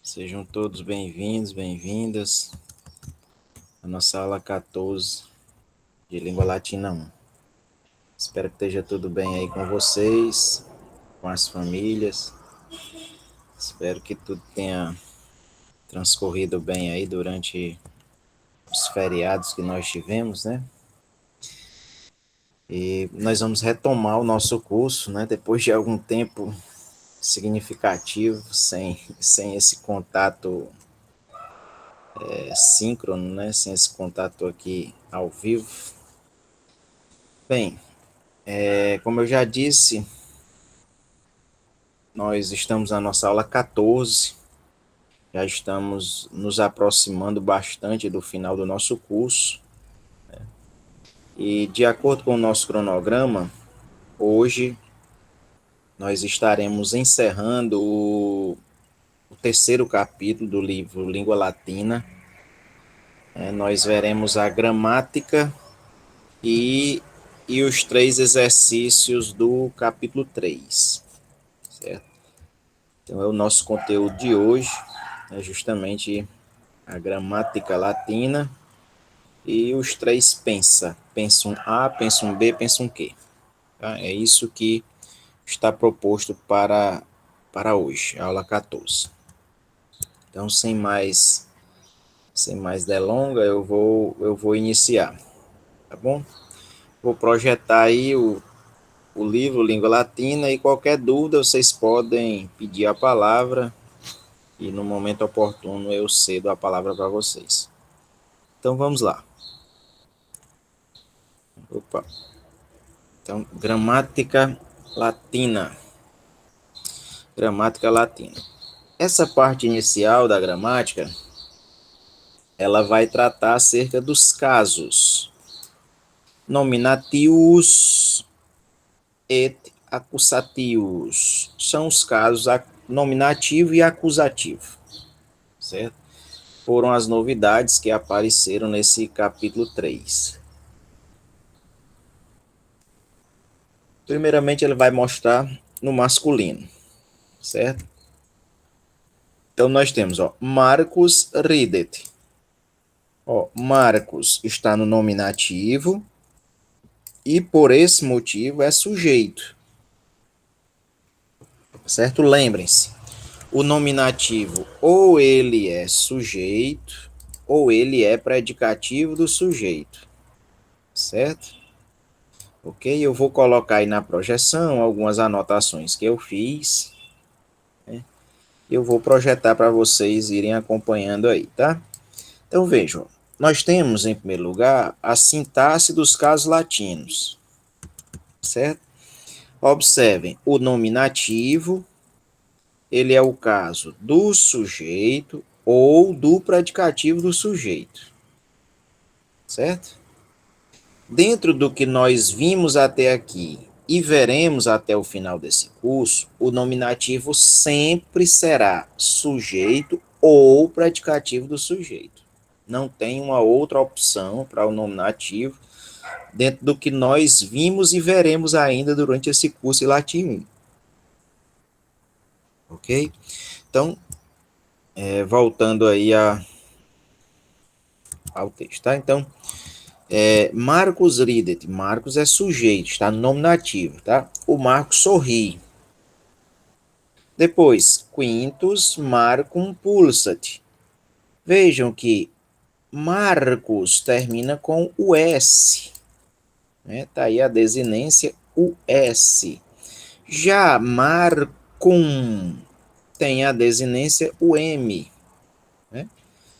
Sejam todos bem-vindos, bem-vindas à nossa aula 14 de Língua Latina 1. Espero que esteja tudo bem aí com vocês, com as famílias. Espero que tudo tenha transcorrido bem aí durante os feriados que nós tivemos, né? E nós vamos retomar o nosso curso, né? Depois de algum tempo significativo, sem esse contato síncrono, né? Sem esse contato aqui ao vivo. Bem, como eu já disse, nós estamos na nossa aula 14, já estamos nos aproximando bastante do final do nosso curso, né? E de acordo com o nosso cronograma, hoje nós estaremos encerrando o terceiro capítulo do livro Língua Latina. Nós veremos a gramática e os 3 exercícios do capítulo 3, certo? Então, é o nosso conteúdo de hoje, é justamente a gramática latina e os 3 pensa. Pensa um A, pensa um B, pensa um Q. Tá? É isso que está proposto para hoje, aula 14. Então, sem mais delonga, eu vou iniciar, tá bom? Vou projetar aí o livro Língua Latina e qualquer dúvida vocês podem pedir a palavra e no momento oportuno eu cedo a palavra para vocês. Então vamos lá. Opa. Então, gramática latina. Gramática latina. Essa parte inicial da gramática, ela vai tratar acerca dos casos nominativos e acusativos. São os casos nominativo e acusativo, certo? Foram as novidades que apareceram nesse capítulo 3. Primeiramente, ele vai mostrar no masculino, certo? Então, nós temos, Marcus ridet. Marcus está no nominativo e, por esse motivo, é sujeito, certo? Lembrem-se, o nominativo ou ele é sujeito ou ele é predicativo do sujeito, certo? Ok? Eu vou colocar aí na projeção algumas anotações que eu fiz, né? Eu vou projetar para vocês irem acompanhando aí, tá? Então vejam, nós temos em primeiro lugar a sintaxe dos casos latinos, certo? Observem, o nominativo, ele é o caso do sujeito ou do predicativo do sujeito, certo? Dentro do que nós vimos até aqui e veremos até o final desse curso, o nominativo sempre será sujeito ou predicativo do sujeito. Não tem uma outra opção para o nominativo dentro do que nós vimos e veremos ainda durante esse curso de latim 1. Ok? Então, voltando aí ao texto, tá? Então, Marcus ridet. Marcos é sujeito, está no nominativo, tá? O Marcos sorri. Depois, Quintus Marcum pulsat. Vejam que Marcos termina com o S, né? Tá aí a desinência US. Já Marcum tem a desinência M, né?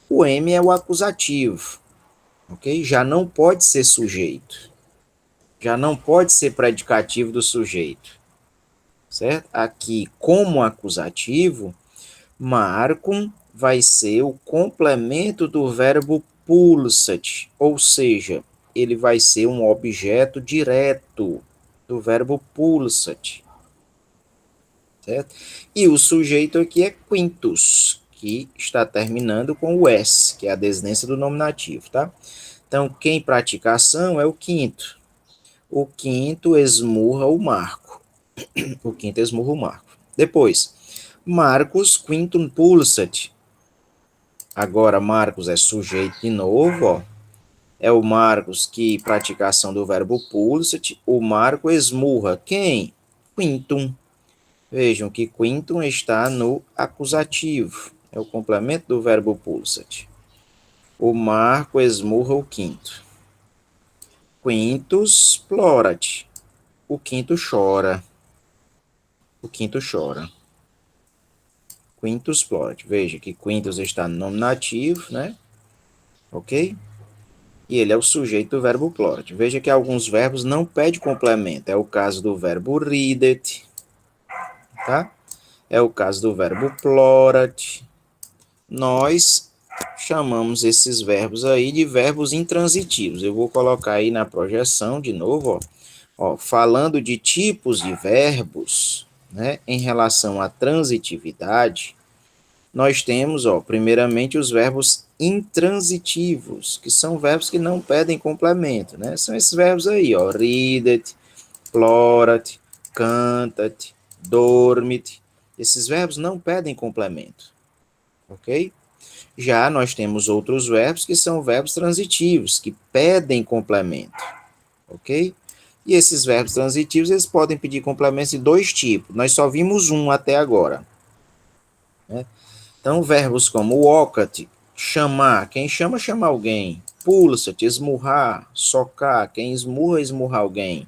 O M é o acusativo, ok? Já não pode ser sujeito, já não pode ser predicativo do sujeito, certo? Aqui, como acusativo, Marcum vai ser o complemento do verbo pulsat, ou seja, ele vai ser um objeto direto do verbo pulsat, certo? E o sujeito aqui é quintus, que está terminando com o S, que é a desinência do nominativo, tá? Então, quem pratica a ação é o quinto. O quinto esmurra o Marco. O quinto esmurra o Marco. Depois, Marcus quintum pulsat. Agora, Marcos é sujeito de novo, ó. É o Marcos que pratica a ação do verbo pulsat. O Marco esmurra quem? Quintum. Vejam que quintum está no acusativo. É o complemento do verbo pulsat. O Marco esmurra o quinto. Quintus plorat. O quinto chora. O quinto chora. Quintus plorat. Veja que quintus está no nominativo, né? Ok? E ele é o sujeito do verbo plorat. Veja que alguns verbos não pedem complemento. É o caso do verbo ridet, tá? É o caso do verbo plorat. Nós chamamos esses verbos aí de verbos intransitivos. Eu vou colocar aí na projeção de novo, ó. Ó, falando de tipos de verbos, né, em relação à transitividade, nós temos, ó, primeiramente os verbos intransitivos, que são verbos que não pedem complemento, né? São esses verbos aí, ó, ridet, plorat, cantat, dormit. Esses verbos não pedem complemento, ok? Já nós temos outros verbos que são verbos transitivos, que pedem complemento, ok? E esses verbos transitivos, eles podem pedir complementos de dois tipos. Nós só vimos um até agora, né? Então, verbos como walkat, chamar, quem chama, chama alguém. Pulsat, esmurrar, socar, quem esmurra, esmurra alguém.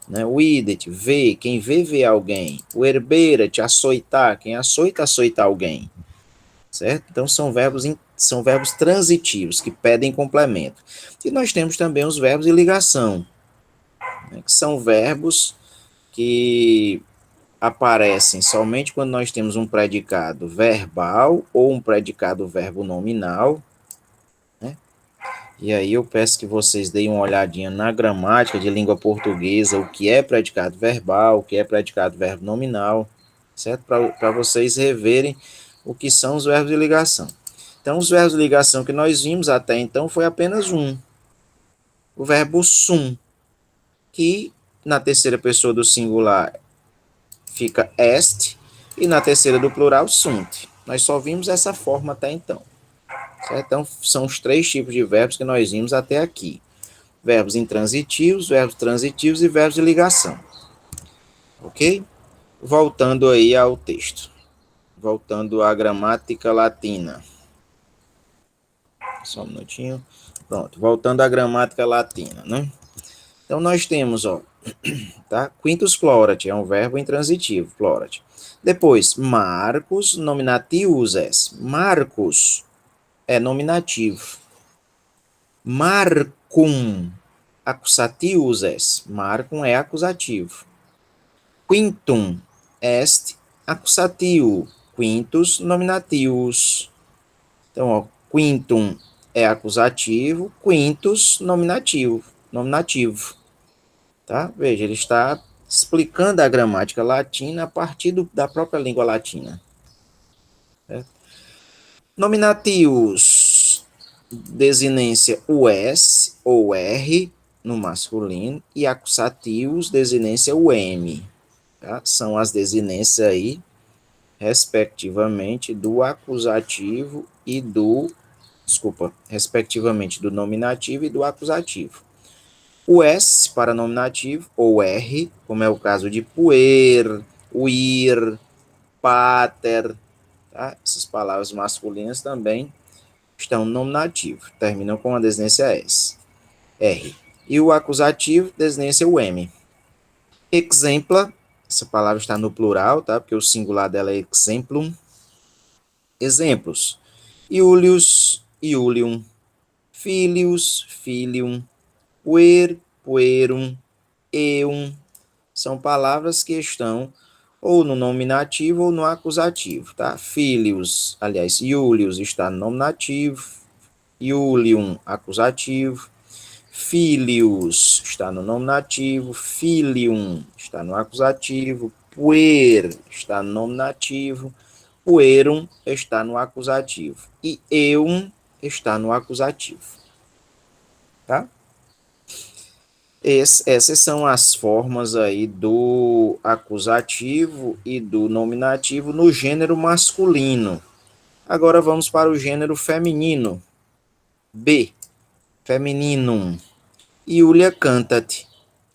Né? Widet, ver, quem vê, vê alguém. O herberat, açoitar, quem açoita, açoita alguém. Certo? Então, são verbos transitivos, que pedem complemento. E nós temos também os verbos de ligação, né? Que são verbos que aparecem somente quando nós temos um predicado verbal ou um predicado verbo nominal, né? E aí eu peço que vocês deem uma olhadinha na gramática de língua portuguesa, o que é predicado verbal, o que é predicado verbo nominal, certo? Para vocês reverem o que são os verbos de ligação. Então, os verbos de ligação que nós vimos até então foi apenas um, o verbo sum, que na terceira pessoa do singular fica est, e na terceira do plural, sunt. Nós só vimos essa forma até então. Certo? Então, são os três tipos de verbos que nós vimos até aqui. Verbos intransitivos, verbos transitivos e verbos de ligação. Ok? Voltando aí ao texto. Voltando à gramática latina. Só um minutinho. Pronto, voltando à gramática latina, né? Então, nós temos, ó, tá? Quintus plorat é um verbo intransitivo, plorat. Depois, Marcos, nominativus es. Marcos é nominativo. Marcum, accusativus es. Marcum é acusativo. Quintum est accusativo. Quintus, nominativus. Então, ó, quintum é acusativo, quintus, nominativo. Tá? Veja, ele está explicando a gramática latina a partir da própria língua latina. Certo? Nominativos, desinência us ou r no masculino, e acusativos, desinência m. Tá? São as desinências aí, respectivamente, do acusativo e respectivamente do nominativo e do acusativo. O S para nominativo, ou R, como é o caso de puer, uir, pater, tá? Essas palavras masculinas também estão no nominativo, terminam com a desinência S, R. E o acusativo, desinência M. Exempla, essa palavra está no plural, tá? Porque o singular dela é exemplum. Exemplos: Iulius, Iulium, Filius, Filium, puer, puerum, eum. São palavras que estão ou no nominativo ou no acusativo, tá? Filius, aliás, Iulius está no nominativo, Iulium, acusativo, Filius está no nominativo, Filium está no acusativo, puer está no nominativo, puerum está no acusativo e eum está no acusativo, tá? Essas são as formas aí do acusativo e do nominativo no gênero masculino. Agora vamos para o gênero feminino. B. Femininum. Júlia cantat.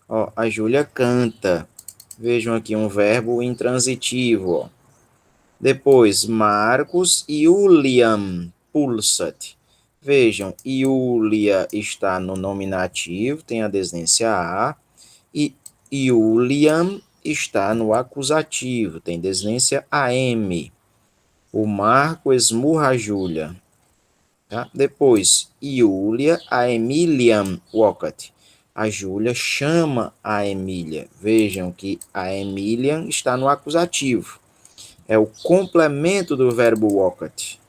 Ó, a Júlia canta. Vejam aqui um verbo intransitivo. Ó. Depois, Marcos Juliam pulsat. Vejam, Júlia está no nominativo, tem a desinência a, e Juliam está no acusativo, tem desinência am. O Marco esmurra a Júlia. Tá? Depois, Júlia a Emiliam vocat. A Júlia chama a Emília. Vejam que a Emiliam está no acusativo. É o complemento do verbo vocat.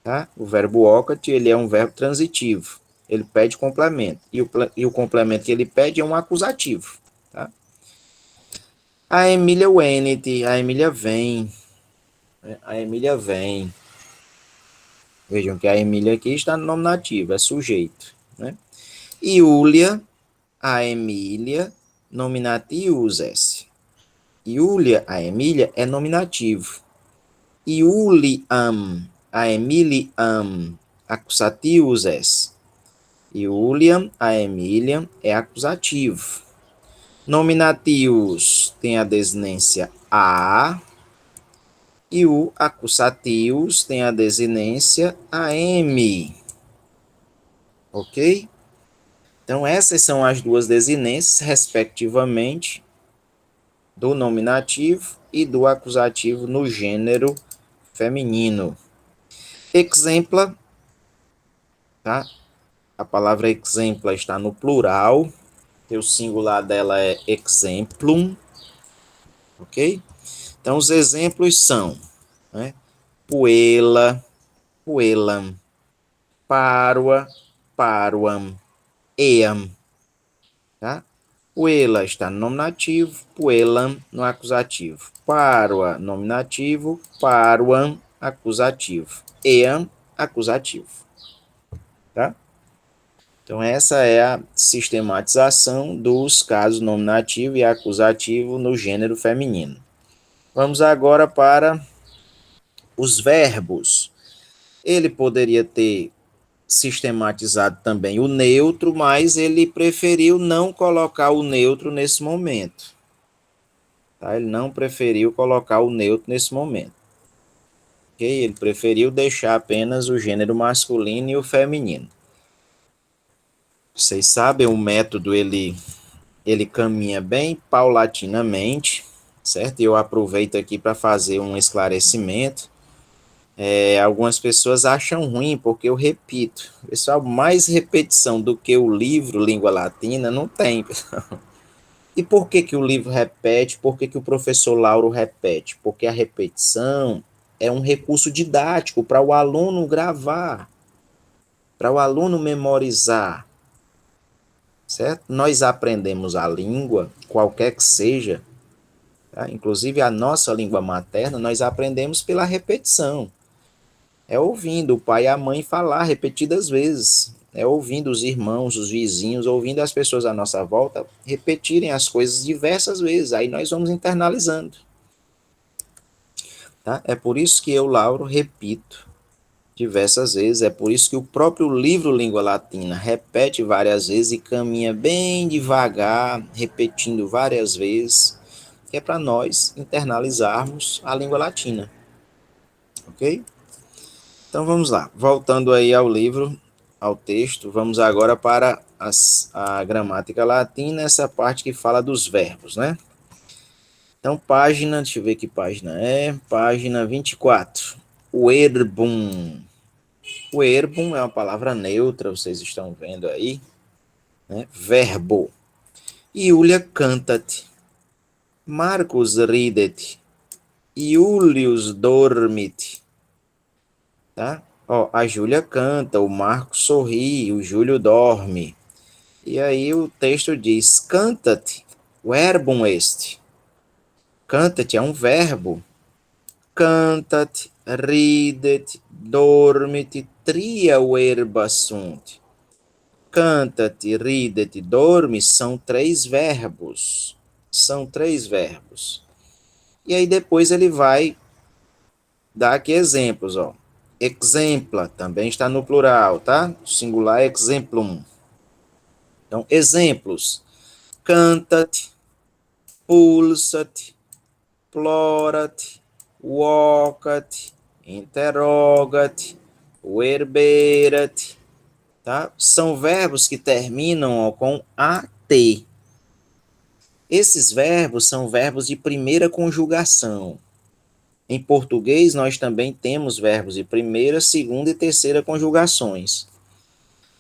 Tá? O verbo vocat, ele é um verbo transitivo. Ele pede complemento. E o complemento que ele pede é um acusativo. Tá? A Emília venet. A Emília vem. A Emília vem. Vejam que a Emília aqui está no nominativo, é sujeito. Né? Iúlia, a Emília, nominativus esse. Iúlia, a Emília, é nominativo. Iuliam, a Emiliam, acusativus esse. Iuliam, a Emiliam, é acusativo. Nominativos tem a desinência a, e o acusativos tem a desinência am. Ok? Então, essas são as duas desinências, respectivamente, do nominativo e do acusativo no gênero feminino. Exempla, tá? A palavra exempla está no plural, o singular dela é exemplum, ok? Então, os exemplos são, né? Puella, puellam, parua, paruam, eam, tá? Puella está no nominativo, puellam no acusativo. Parua, nominativo, paruam, acusativo. Eam, acusativo. Tá? Então, essa é a sistematização dos casos nominativo e acusativo no gênero feminino. Vamos agora para os verbos. Ele poderia ter sistematizado também o neutro, mas ele preferiu não colocar o neutro nesse momento. Tá? Ele não preferiu colocar o neutro nesse momento. Okay? Ele preferiu deixar apenas o gênero masculino e o feminino. Vocês sabem, o método ele caminha bem paulatinamente, certo? Eu aproveito aqui para fazer um esclarecimento. Algumas pessoas acham ruim porque eu repito. Pessoal, mais repetição do que o livro Língua Latina não tem, pessoal. E por que que o livro repete? Por que que o professor Lauro repete? Porque a repetição é um recurso didático para o aluno gravar, para o aluno memorizar, certo? Nós aprendemos a língua, qualquer que seja, tá? Inclusive a nossa língua materna, nós aprendemos pela repetição. É ouvindo o pai e a mãe falar repetidas vezes. É ouvindo os irmãos, os vizinhos, ouvindo as pessoas à nossa volta repetirem as coisas diversas vezes. Aí nós vamos internalizando. Tá? É por isso que eu, Lauro, repito diversas vezes. É por isso que o próprio livro Língua Latina repete várias vezes e caminha bem devagar, repetindo várias vezes, que é para nós internalizarmos a língua latina. Ok? Então vamos lá, voltando aí ao livro, ao texto, vamos agora para a gramática latina, essa parte que fala dos verbos, né? Então, deixa eu ver que página 24. O verbum. O verbum é uma palavra neutra, vocês estão vendo aí, né? Verbo. Iulia cantat, Marcus ridet, Iulius dormit, tá? Ó, a Júlia canta, o Marcos sorri, o Júlio dorme. E aí o texto diz, cantat, verbum est. Cantat é um verbo. Cantat, ridet, dormit, tria verba sunt. Cantat, ridet, dorme são três verbos. São três verbos. E aí depois ele vai dar aqui exemplos, ó. exempla, também está no plural, tá? Singular exemplum. Então, exemplos. Cantat, pulsat, plorat, vocat, interrogat, verberat, tá? São verbos que terminam ó, com at. Esses verbos são verbos de primeira conjugação. Em português, nós também temos verbos de primeira, segunda e terceira conjugações.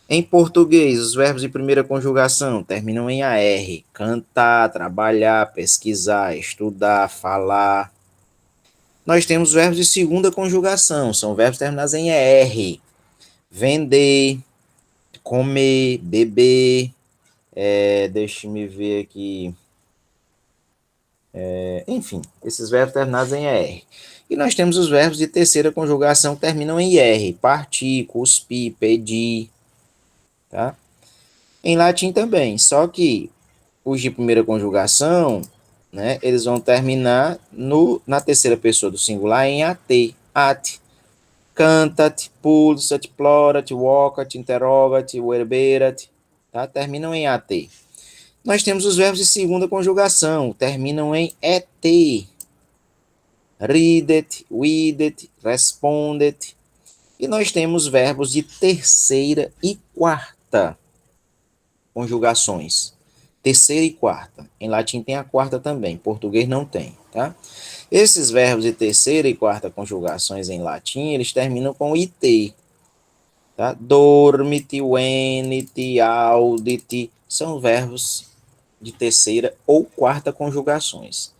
Em português, os verbos de primeira conjugação terminam em AR. Cantar, trabalhar, pesquisar, estudar, falar. Nós temos verbos de segunda conjugação, são verbos terminados em ER. Vender, comer, beber. Deixa-me ver aqui. Enfim, esses verbos terminados em ER. E nós temos os verbos de terceira conjugação que terminam em IR. Partir, cuspir, pedir. Tá? Em latim também, só que os de primeira conjugação, né, eles vão terminar na terceira pessoa do singular em AT. At. Cantat, pulsat, plorat, vocat, interrogat, verberat. Tá? Terminam em AT. Nós temos os verbos de segunda conjugação, terminam em ET. Ridet, videt, respondet. E nós temos verbos de terceira e quarta conjugações. Terceira e quarta. Em latim tem a quarta também, em português não tem, tá? Esses verbos de terceira e quarta conjugações em latim, eles terminam com it, tá? Dormit, venit, audit, são verbos de terceira ou quarta conjugações.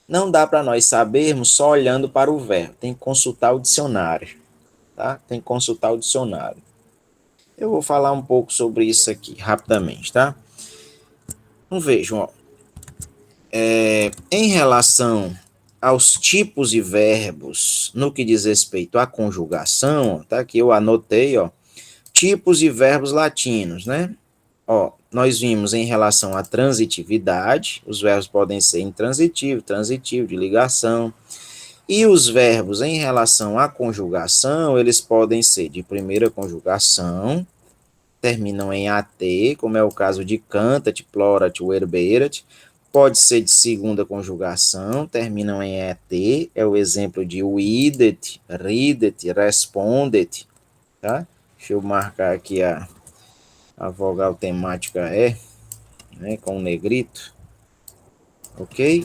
Não dá para nós sabermos só olhando para o verbo, tem que consultar o dicionário, tá? Tem que consultar o dicionário. Eu vou falar um pouco sobre isso aqui, rapidamente, tá? Então vejam, ó. Em relação aos tipos de verbos, no que diz respeito à conjugação, tá? Aqui eu anotei, ó, tipos de verbos latinos, né? Ó, nós vimos em relação à transitividade, os verbos podem ser intransitivo, transitivo, de ligação, e os verbos em relação à conjugação, eles podem ser de primeira conjugação, terminam em AT, como é o caso de cantat, plorat, verberat. Pode ser de segunda conjugação, terminam em ET, é o exemplo de videt, ridet, respondet, tá? Deixa eu marcar aqui a vogal temática E, né, com um negrito, ok?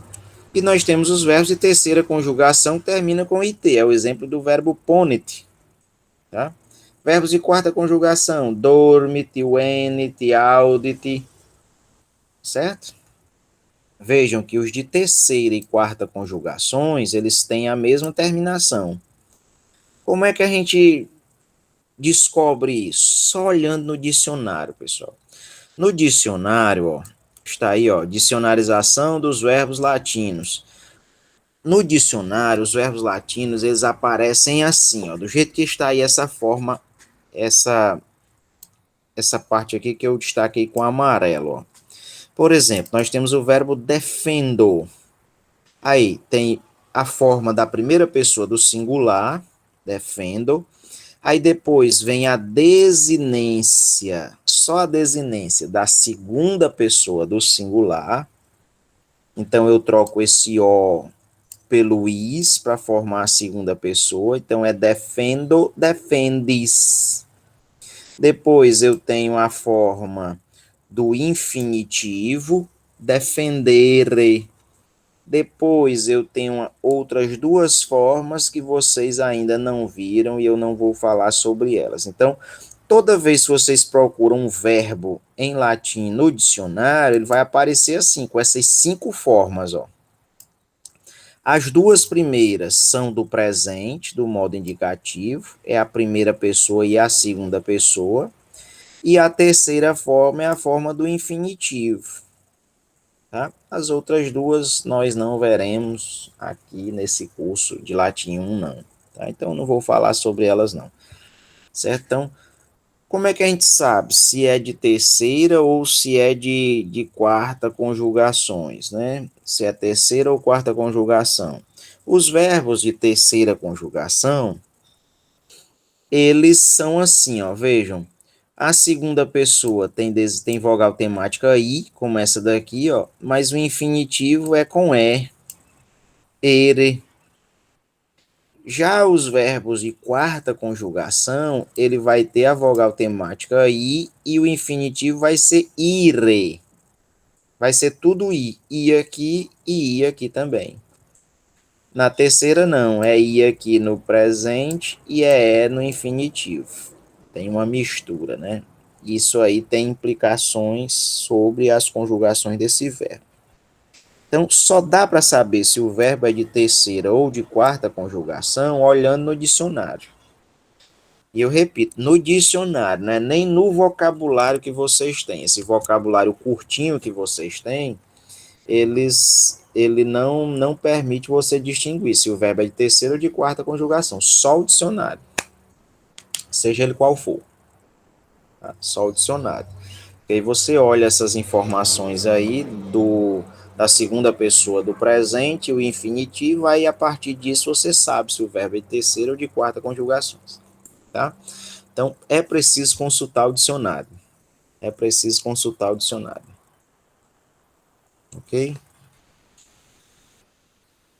E nós temos os verbos de terceira conjugação que terminam com IT, é o exemplo do verbo ponit, tá? Verbos de quarta conjugação, dormit, venit, audit, certo? Vejam que os de terceira e quarta conjugações, eles têm a mesma terminação. Como é que a gente descobre isso? Só olhando no dicionário, pessoal. No dicionário, ó, está aí, ó, dicionarização dos verbos latinos. No dicionário, os verbos latinos, eles aparecem assim, ó, do jeito que está aí essa forma, essa parte aqui que eu destaquei com amarelo, ó. Por exemplo, nós temos o verbo defendo. Aí tem a forma da primeira pessoa do singular, defendo. Aí depois vem a desinência, só a desinência da segunda pessoa do singular. Então eu troco esse O pelo is para formar a segunda pessoa. Então é defendo, defendes. Depois eu tenho a forma do infinitivo, defendere. Depois eu tenho outras duas formas que vocês ainda não viram e eu não vou falar sobre elas. Então, toda vez que vocês procuram um verbo em latim no dicionário, ele vai aparecer assim, com essas 5 formas, ó. As duas primeiras são do presente, do modo indicativo, é a primeira pessoa e a segunda pessoa. E a terceira forma é a forma do infinitivo. Tá? As outras duas nós não veremos aqui nesse curso de latim 1, não. Tá? Então, não vou falar sobre elas, não. Certo? Então, como é que a gente sabe se é de terceira ou se é de quarta conjugações, né? Se é terceira ou quarta conjugação. Os verbos de terceira conjugação, eles são assim, ó, vejam. A segunda pessoa tem vogal temática I, como essa daqui, ó, mas o infinitivo é com E, ere. Já os verbos de quarta conjugação, ele vai ter a vogal temática I e o infinitivo vai ser ire. Vai ser tudo I. I aqui e I aqui também. Na terceira, não. É I aqui no presente e é E no infinitivo. Tem uma mistura, né? Isso aí tem implicações sobre as conjugações desse verbo. Então, só dá para saber se o verbo é de terceira ou de quarta conjugação olhando no dicionário. E eu repito, no dicionário, né? Nem no vocabulário que vocês têm. Esse vocabulário curtinho que vocês têm, ele não permite você distinguir se o verbo é de terceira ou de quarta conjugação. Só o dicionário, seja ele qual for. Tá? Só o dicionário. E aí você olha essas informações aí da segunda pessoa do presente, o infinitivo, aí a partir disso você sabe se o verbo é de terceira ou de quarta conjugações. Tá? Então, é preciso consultar o dicionário. É preciso consultar o dicionário. Ok?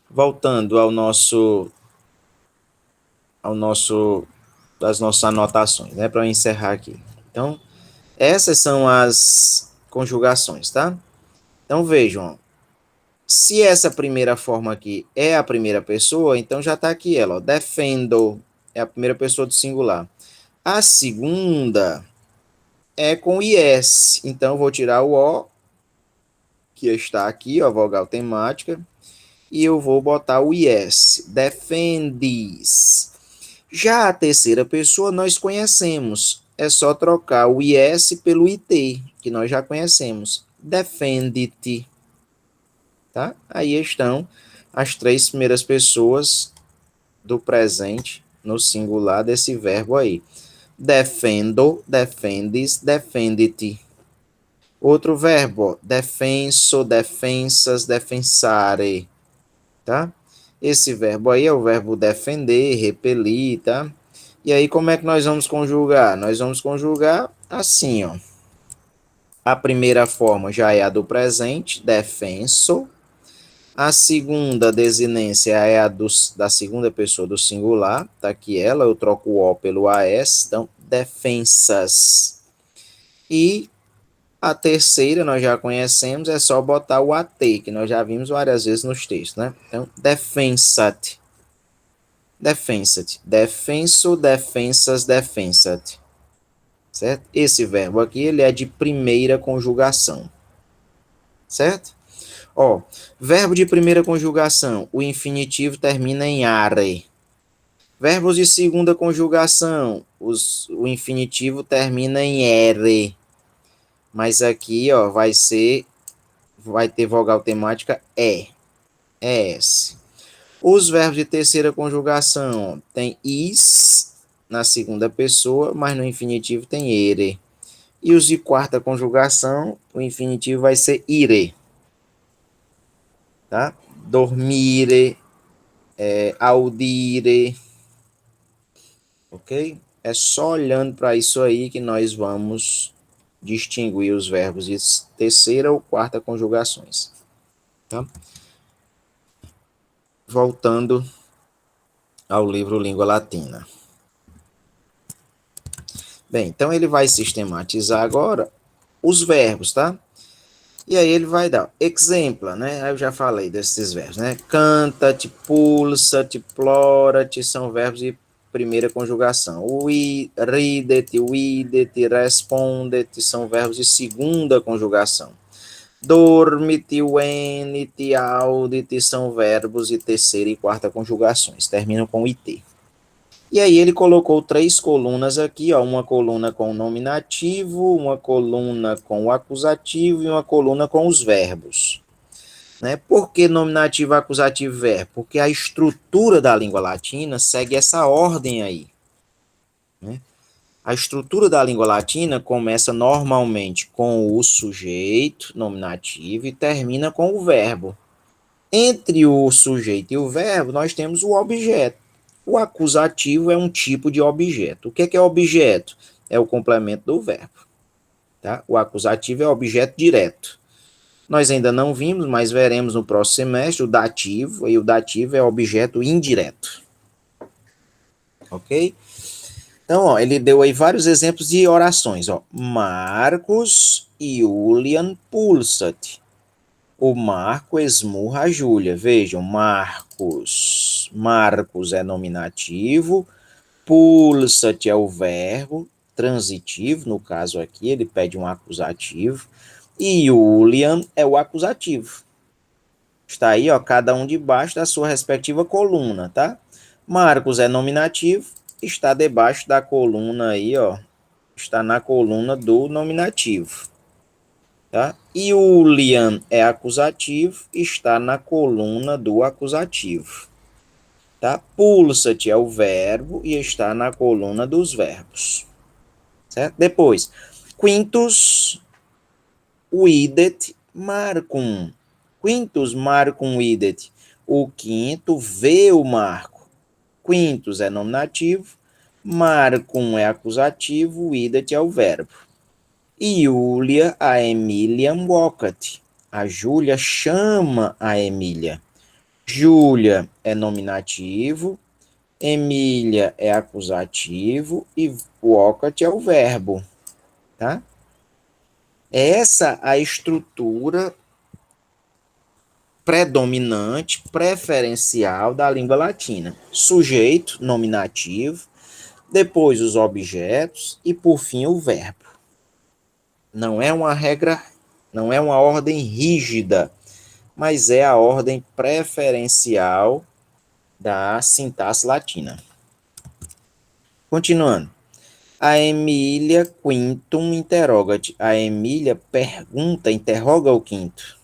Voltando das nossas anotações, né, para encerrar aqui. Então, essas são as conjugações, tá? Então, vejam, se essa primeira forma aqui é a primeira pessoa, então já está aqui ela, ó, defendo, é a primeira pessoa do singular. A segunda é com IS, então vou tirar o O, que está aqui, ó, vogal temática, e eu vou botar o IS, defendes. Já a terceira pessoa nós conhecemos, é só trocar o IS pelo IT, que nós já conhecemos, defende-te. Tá? Aí estão as três primeiras pessoas do presente no singular desse verbo aí. Defendo, defendes, defende-te. Outro verbo, defenso, defensas, defensare, tá? Esse verbo aí é o verbo defender, repelir, tá? E aí como é que nós vamos conjugar? Nós vamos conjugar assim, ó. A primeira forma já é a do presente, defenso. A segunda desinência é da segunda pessoa do singular, tá aqui ela, eu troco o O pelo AS, então defensas. E a terceira nós já conhecemos, é só botar o AT, que nós já vimos várias vezes nos textos, né? Então, defensat, defensat, defenso, defensas, defensat, certo? Esse verbo aqui, ele é de primeira conjugação, certo? Ó, verbo de primeira conjugação, o infinitivo termina em are. Verbos de segunda conjugação, o infinitivo termina em ere. Mas aqui, ó, vai ter vogal temática es. Os verbos de terceira conjugação tem is na segunda pessoa, mas no infinitivo tem ere. E os de quarta conjugação, o infinitivo vai ser ire. Tá? Dormire, audire, ok? É só olhando para isso aí que nós vamos distinguir os verbos de terceira ou quarta conjugações. Tá? Voltando ao livro Língua Latina. Bem, então ele vai sistematizar agora os verbos, tá? E aí ele vai dar exemplo, né? Aí eu já falei desses verbos, né? Canta-te, pulsa-te, plora-te, são verbos de primeira conjugação. Ride-te, uide-te, responde-te, são verbos de segunda conjugação. Dorme-te, uene-te, aude-te, são verbos de terceira e quarta conjugações. Terminam com it. E aí ele colocou três colunas aqui, ó, uma coluna com o nominativo, uma coluna com o acusativo e uma coluna com os verbos. Né? Por que nominativo, acusativo e verbo? Porque a estrutura da língua latina segue essa ordem aí. Né? A estrutura da língua latina começa normalmente com o sujeito, nominativo, e termina com o verbo. Entre o sujeito e o verbo, nós temos o objeto. O acusativo é um tipo de objeto. O que é objeto? É o complemento do verbo. Tá? O acusativo é objeto direto. Nós ainda não vimos, mas veremos no próximo semestre o dativo, e o dativo é objeto indireto. Ok? Então, ó, ele deu aí vários exemplos de orações. Ó. Marcos Julian pulsat. O Marco esmurra a Júlia. Vejam, Marcos. Marcos é nominativo. Pulsat é o verbo transitivo, no caso aqui, ele pede um acusativo. E Julian é o acusativo. Está aí, ó, cada um debaixo da sua respectiva coluna, tá? Marcos é nominativo, está debaixo da coluna aí, ó. Está na coluna do nominativo, tá? E Julian é acusativo, está na coluna do acusativo, tá? Pulsat é o verbo e está na coluna dos verbos, certo? Depois, quintus videt Marcum. Quintus Marcum videt. O quinto vê o Marco. Quintus é nominativo, Marcum é acusativo, videt é o verbo. Julia a Emília vocat. A Júlia chama a Emília. Júlia é nominativo, Emília é acusativo e vocat é o verbo, tá? Essa a estrutura predominante, preferencial da língua latina. Sujeito, nominativo, depois os objetos e, por fim, o verbo. Não é uma regra, não é uma ordem rígida, mas é a ordem preferencial da sintaxe latina. Continuando. A Emília quintum interrogat. A Emília pergunta, interroga o quinto.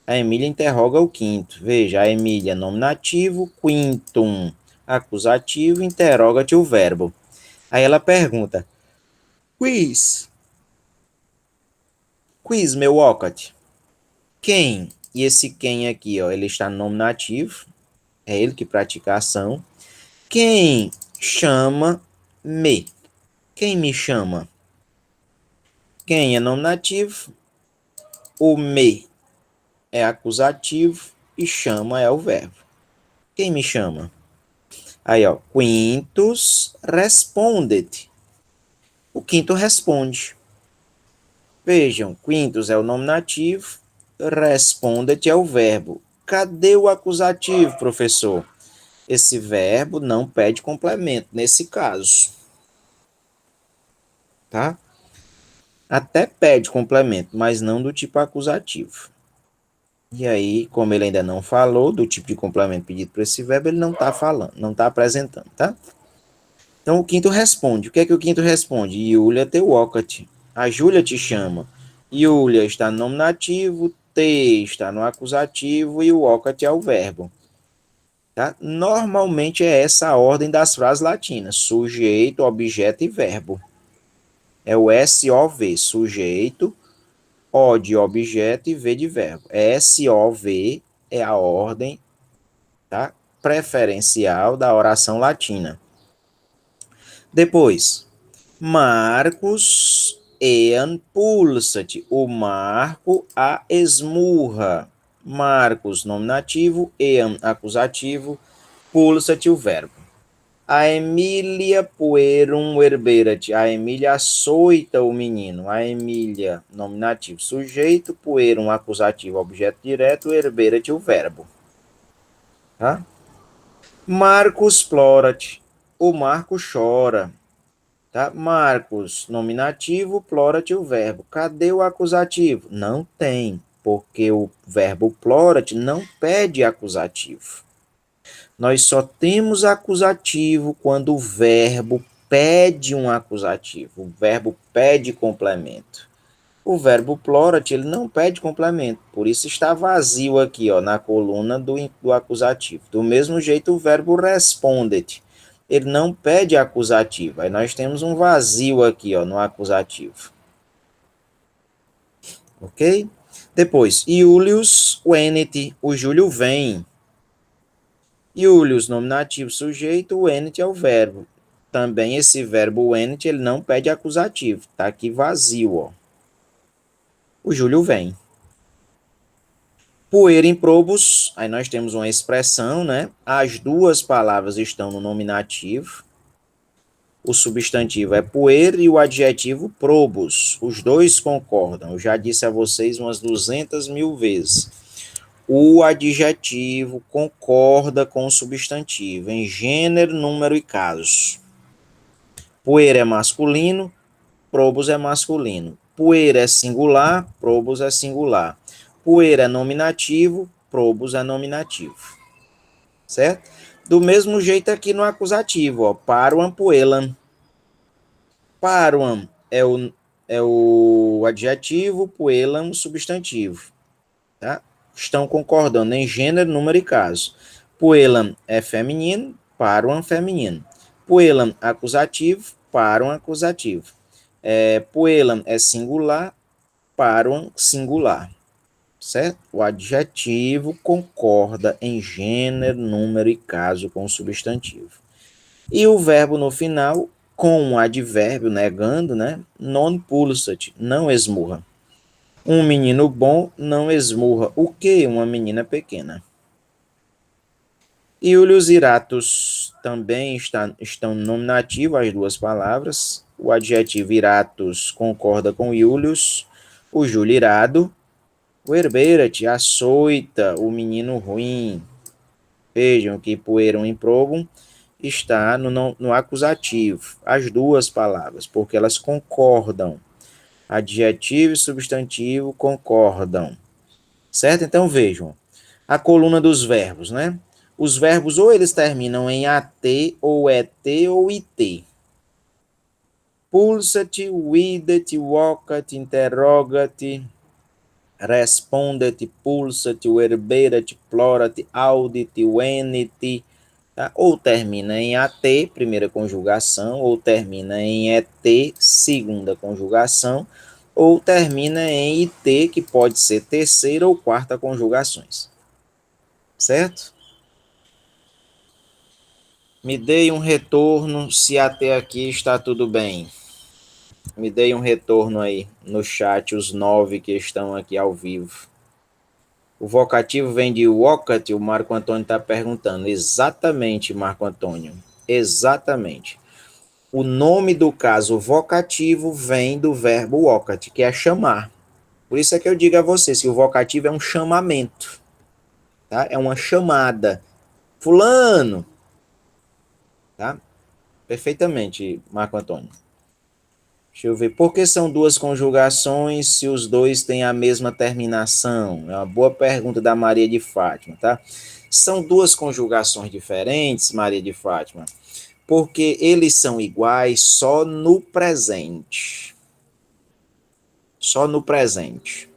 A Emília interroga o quinto. Veja, a Emília nominativo, quintum acusativo, interroga-te o verbo. Aí ela pergunta, quiz meu ocat. Quem? E esse quem aqui, ó, ele está no nominativo, é ele que pratica a ação. Quem chama me? Quem me chama? Quem é nominativo, o me é acusativo e chama é o verbo. Quem me chama? Aí, ó, quintus respondet. O quinto responde. Vejam, quintus é o nominativo, respondet é o verbo. Cadê o acusativo, professor? Esse verbo não pede complemento nesse caso. Tá? Até pede complemento, mas não do tipo acusativo. E aí, como ele ainda não falou do tipo de complemento pedido para esse verbo, ele não está falando, não está apresentando, tá? Então, o quinto responde. O que é que o quinto responde? Julia te vocat. A Júlia te chama. Julia está no nominativo, te está no acusativo e o vocat é o verbo. Tá? Normalmente é essa a ordem das frases latinas. Sujeito, objeto e verbo. É o SOV, sujeito, O de objeto e V de verbo. SOV é a ordem, tá, preferencial da oração latina. Depois, Marcos ean pulsat. O Marco a esmurra. Marcos, nominativo, ean, acusativo, pulsat, o verbo. A Emília puerum verberat. A Emília açoita o menino. A Emília, nominativo, sujeito, puerum, acusativo, objeto direto, verberat, o verbo. Tá? Marcos plorat. O Marco chora. Tá? Marcos, nominativo, plorat, o verbo. Cadê o acusativo? Não tem, porque o verbo plorat não pede acusativo. Nós só temos acusativo quando o verbo pede um acusativo. O verbo pede complemento. O verbo plorat, ele não pede complemento. Por isso está vazio aqui, ó, na coluna do acusativo. Do mesmo jeito, o verbo respondet. Ele não pede acusativo. Aí nós temos um vazio aqui, ó, no acusativo. Ok? Depois, Julius venet. O Júlio vem. Iulius, nominativo, sujeito, o enit é o verbo. Também esse verbo enit, ele não pede acusativo. Tá aqui vazio, ó. O Júlio vem. Puer improbus, aí nós temos uma expressão, né? As duas palavras estão no nominativo. O substantivo é puer e o adjetivo probus. Os dois concordam. Eu já disse a vocês umas 200.000 vezes. O adjetivo concorda com o substantivo em gênero, número e caso. Puer é masculino, probus é masculino. Puer é singular, probus é singular. Puer é nominativo, probus é nominativo. Certo? Do mesmo jeito aqui no acusativo, ó, paruam, puelam. Paruam é o adjetivo, puelam o substantivo. Tá? Estão concordando em gênero, número e caso. Puelam é feminino, paruam feminino. Puelam acusativo, paruam acusativo. Puelam é singular, paruam singular. Certo? O adjetivo concorda em gênero, número e caso com o substantivo. E o verbo no final, com um advérbio negando, né? Non pulsat, não esmurra. Um menino bom não esmurra o que? Uma menina pequena. Iulius iratus também estão nominativo as duas palavras. O adjetivo iratus concorda com Iulius. O Júlio irado. O herberat, açoita, o menino ruim. Vejam que puerum improbum está no acusativo. As duas palavras, porque elas concordam. Adjetivo e substantivo concordam. Certo? Então vejam. A coluna dos verbos, né? Os verbos ou eles terminam em AT, ou ET, ou IT. Pulsat, videt, vocat, interrogat, respondet, pulsat, verberat, plorat, audit, venit, tá? Ou termina em AT, primeira conjugação, ou termina em ET, segunda conjugação, ou termina em IT, que pode ser terceira ou quarta conjugações. Certo? Me dê um retorno se até aqui está tudo bem. Me dê um retorno aí no chat, os 9 que estão aqui ao vivo. O vocativo vem de vocat, o Marco Antônio está perguntando. Exatamente, Marco Antônio. Exatamente. O nome do caso vocativo vem do verbo vocat, que é chamar. Por isso é que eu digo a vocês que o vocativo é um chamamento. Tá? É uma chamada. Fulano. Tá? Perfeitamente, Marco Antônio. Deixa eu ver. Por que são duas conjugações se os dois têm a mesma terminação? É uma boa pergunta da Maria de Fátima, tá? São duas conjugações diferentes, Maria de Fátima, porque eles são iguais só no presente. Só no presente.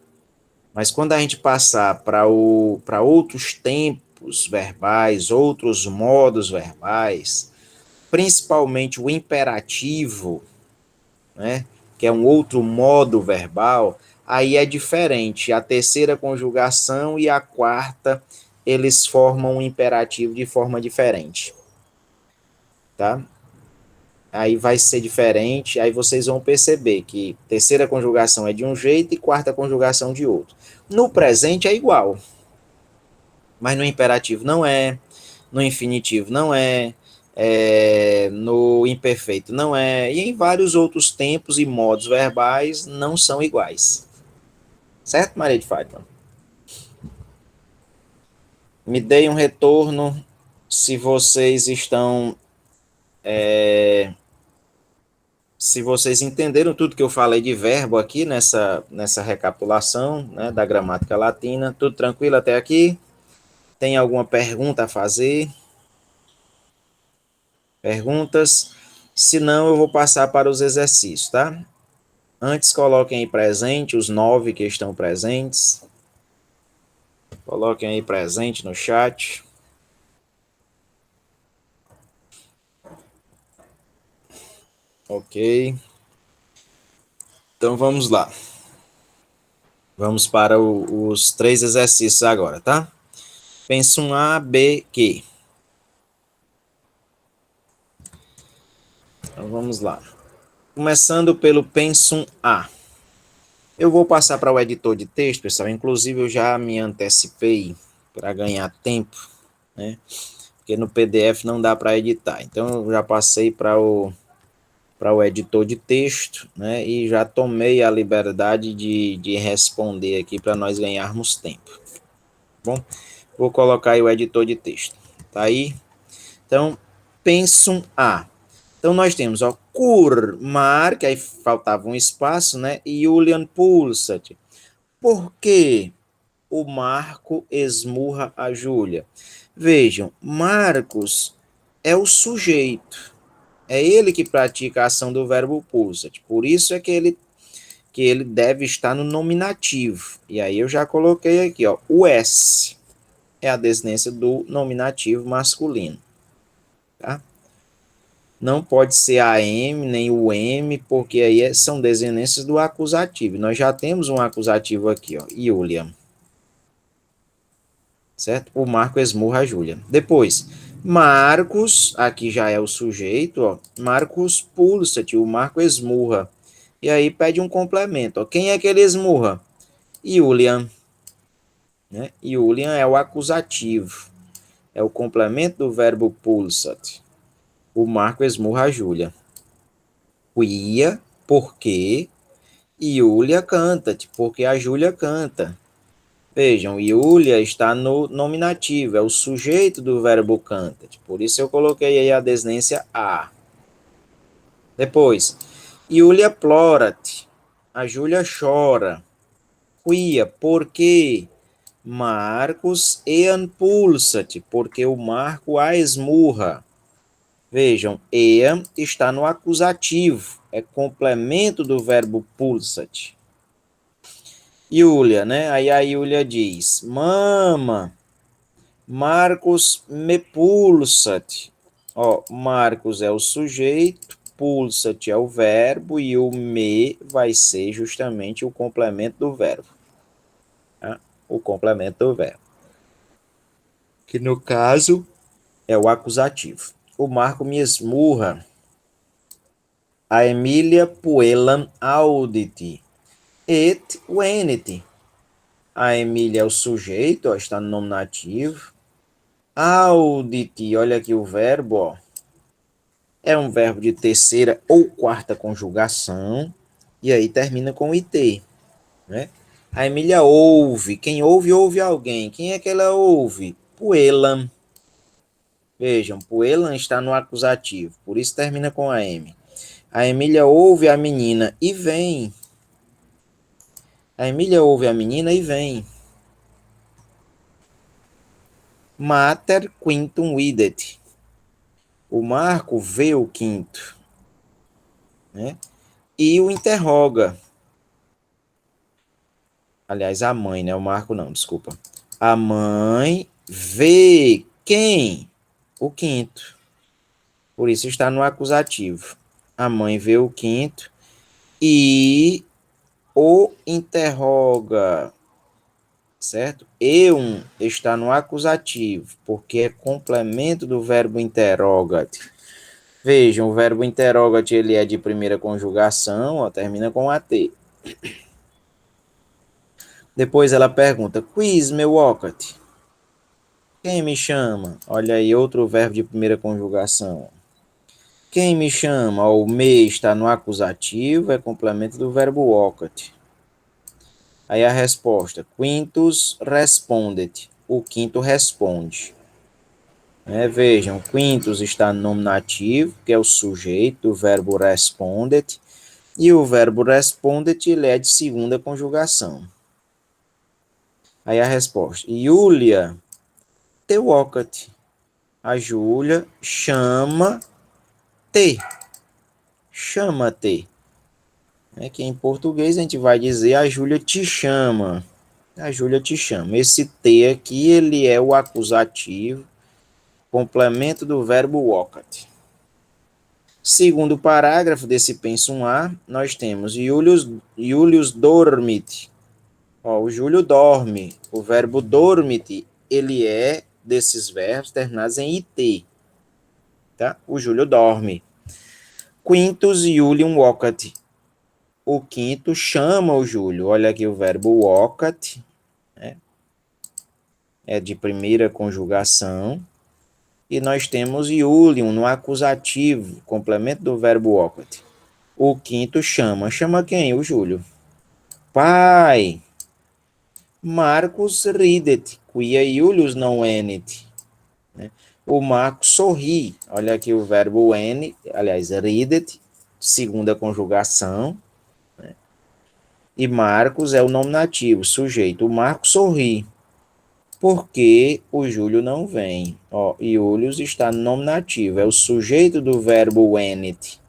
Mas quando a gente passar para outros tempos verbais, outros modos verbais, principalmente o imperativo, né, que é um outro modo verbal, aí é diferente. A terceira conjugação e a quarta, eles formam um imperativo de forma diferente. Tá? Aí vai ser diferente, aí vocês vão perceber que terceira conjugação é de um jeito e quarta conjugação de outro. No presente é igual, mas no imperativo não é, no infinitivo não é, no imperfeito não é, e em vários outros tempos e modos verbais não são iguais. Certo, Maria de Fátima? Me deem um retorno se vocês estão. Se vocês entenderam tudo que eu falei de verbo aqui nessa recapitulação, né, da gramática latina. Tudo tranquilo até aqui? Tem alguma pergunta a fazer? Perguntas? Se não, eu vou passar para os exercícios, tá? Antes, coloquem aí presente, os 9 que estão presentes. Coloquem aí presente no chat. Ok. Então, vamos lá. Vamos para os 3 exercícios agora, tá? Pensa um A, B, Q. Então vamos lá. Começando pelo pensum A. Eu vou passar para o editor de texto, pessoal. Inclusive eu já me antecipei para ganhar tempo, né? Porque no PDF não dá para editar. Então eu já passei para o editor de texto, né? E já tomei a liberdade de responder aqui para nós ganharmos tempo. Bom, vou colocar aí o editor de texto. Tá aí? Então, pensum A. Então, nós temos, ó, Kur-mar, que aí faltava um espaço, né? E Julian Pulsat. Por que o Marco esmurra a Júlia? Vejam, Marcos é o sujeito. É ele que pratica a ação do verbo pulsat. Por isso é que ele deve estar no nominativo. E aí eu já coloquei aqui, ó, o S é a desinência do nominativo masculino. Tá? Não pode ser a M nem o M, porque aí são desinências do acusativo. Nós já temos um acusativo aqui, ó, Julian. Certo? O Marco esmurra a Júlia. Depois, Marcos, aqui já é o sujeito, ó. Marcos pulsat, o Marco esmurra. E aí pede um complemento, ó. Quem é que ele esmurra? Julian. Né? Julian é o acusativo. É o complemento do verbo pulsat. O Marco esmurra a Júlia. Quia, porque Júlia canta, porque a Júlia canta. Vejam, Júlia está no nominativo, é o sujeito do verbo canta. Por isso eu coloquei aí a desinência a. Depois, Júlia plorat, a Júlia chora. Quia, porque Marcos ean pulsat, porque o Marco a esmurra. Vejam, ean está no acusativo, é complemento do verbo pulsat. Júlia, né? Aí a Júlia diz: Mama, Marcos me pulsat. Ó, Marcos é o sujeito, pulsat é o verbo e o me vai ser justamente o complemento do verbo. Tá? O complemento do verbo. Que no caso é o acusativo. O Marco me esmurra. A Emília puelam auditi. Et venit. A Emília é o sujeito, ó, está no nominativo. Auditi, olha aqui o verbo, ó. É um verbo de terceira ou quarta conjugação. E aí termina com it, né? A Emília ouve. Quem ouve, ouve alguém. Quem é que ela ouve? Puelam. Vejam, Puelam está no acusativo. Por isso termina com a M. A Emília ouve a menina e vem. A Emília ouve a menina e vem. Mater quintum videt. O Marco vê o quinto, né? E o interroga. Aliás, a mãe, né? O Marco não, desculpa. A mãe vê quem? O quinto. Por isso está no acusativo. A mãe vê o quinto e o interroga. Certo? Eu está no acusativo, porque é complemento do verbo interrogat. Vejam, o verbo interrogat ele é de primeira conjugação, ó, termina com at. Depois ela pergunta, quiz meu ocat. Quem me chama? Olha aí, outro verbo de primeira conjugação. Quem me chama? O me está no acusativo, é complemento do verbo ocat. Aí a resposta, quintus respondet. O quinto responde. Vejam, quintus está no nominativo, que é o sujeito do verbo respondet, e o verbo respondet ele é de segunda conjugação. Aí a resposta, Júlia te vocat. A Júlia chama-te. Chama-te. Que em português a gente vai dizer a Júlia te chama. A Júlia te chama. Esse te aqui, ele é o acusativo, complemento do verbo vocat. Segundo parágrafo desse pensum A, nós temos Julius dormit. Ó, o Júlio dorme. O verbo dormit, ele é desses verbos terminados em it. Tá? O Júlio dorme. Quintus Iulium vocat. O quinto chama o Júlio. Olha aqui o verbo vocat, né? É de primeira conjugação. E nós temos Iulium no acusativo, complemento do verbo vocat. O quinto chama. Chama quem? O Júlio. Pai, Marcus ridet, quia Iulius non venet. Né? O Marcos sorri. Olha aqui o verbo N, aliás, ridet, segunda conjugação. Né? E Marcos é o nominativo, sujeito. O Marcos sorri. Porque o Júlio não vem. Ó, Iulius está no nominativo, é o sujeito do verbo venet.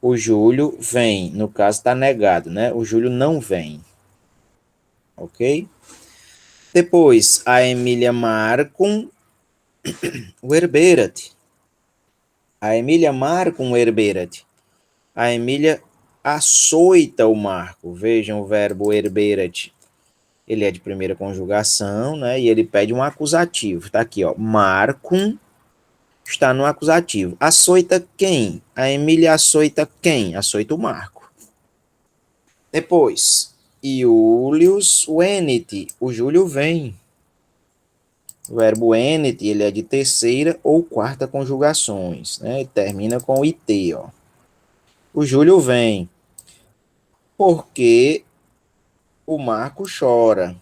O Júlio vem, no caso está negado, né? O Júlio não vem. Ok? Depois, a Emília Marcum verberat. A Emília Marcum verberat. A Emília açoita o Marco. Vejam o verbo herberat. Ele é de primeira conjugação, né? E ele pede um acusativo. Tá aqui, ó. Marcum está no acusativo. Açoita quem? A Emília açoita quem? Açoita o Marco. Depois, Iulius venet. O Júlio vem. O verbo venet, ele é de terceira ou quarta conjugações, né? E termina com it, ó. O Júlio vem porque o Marco chora.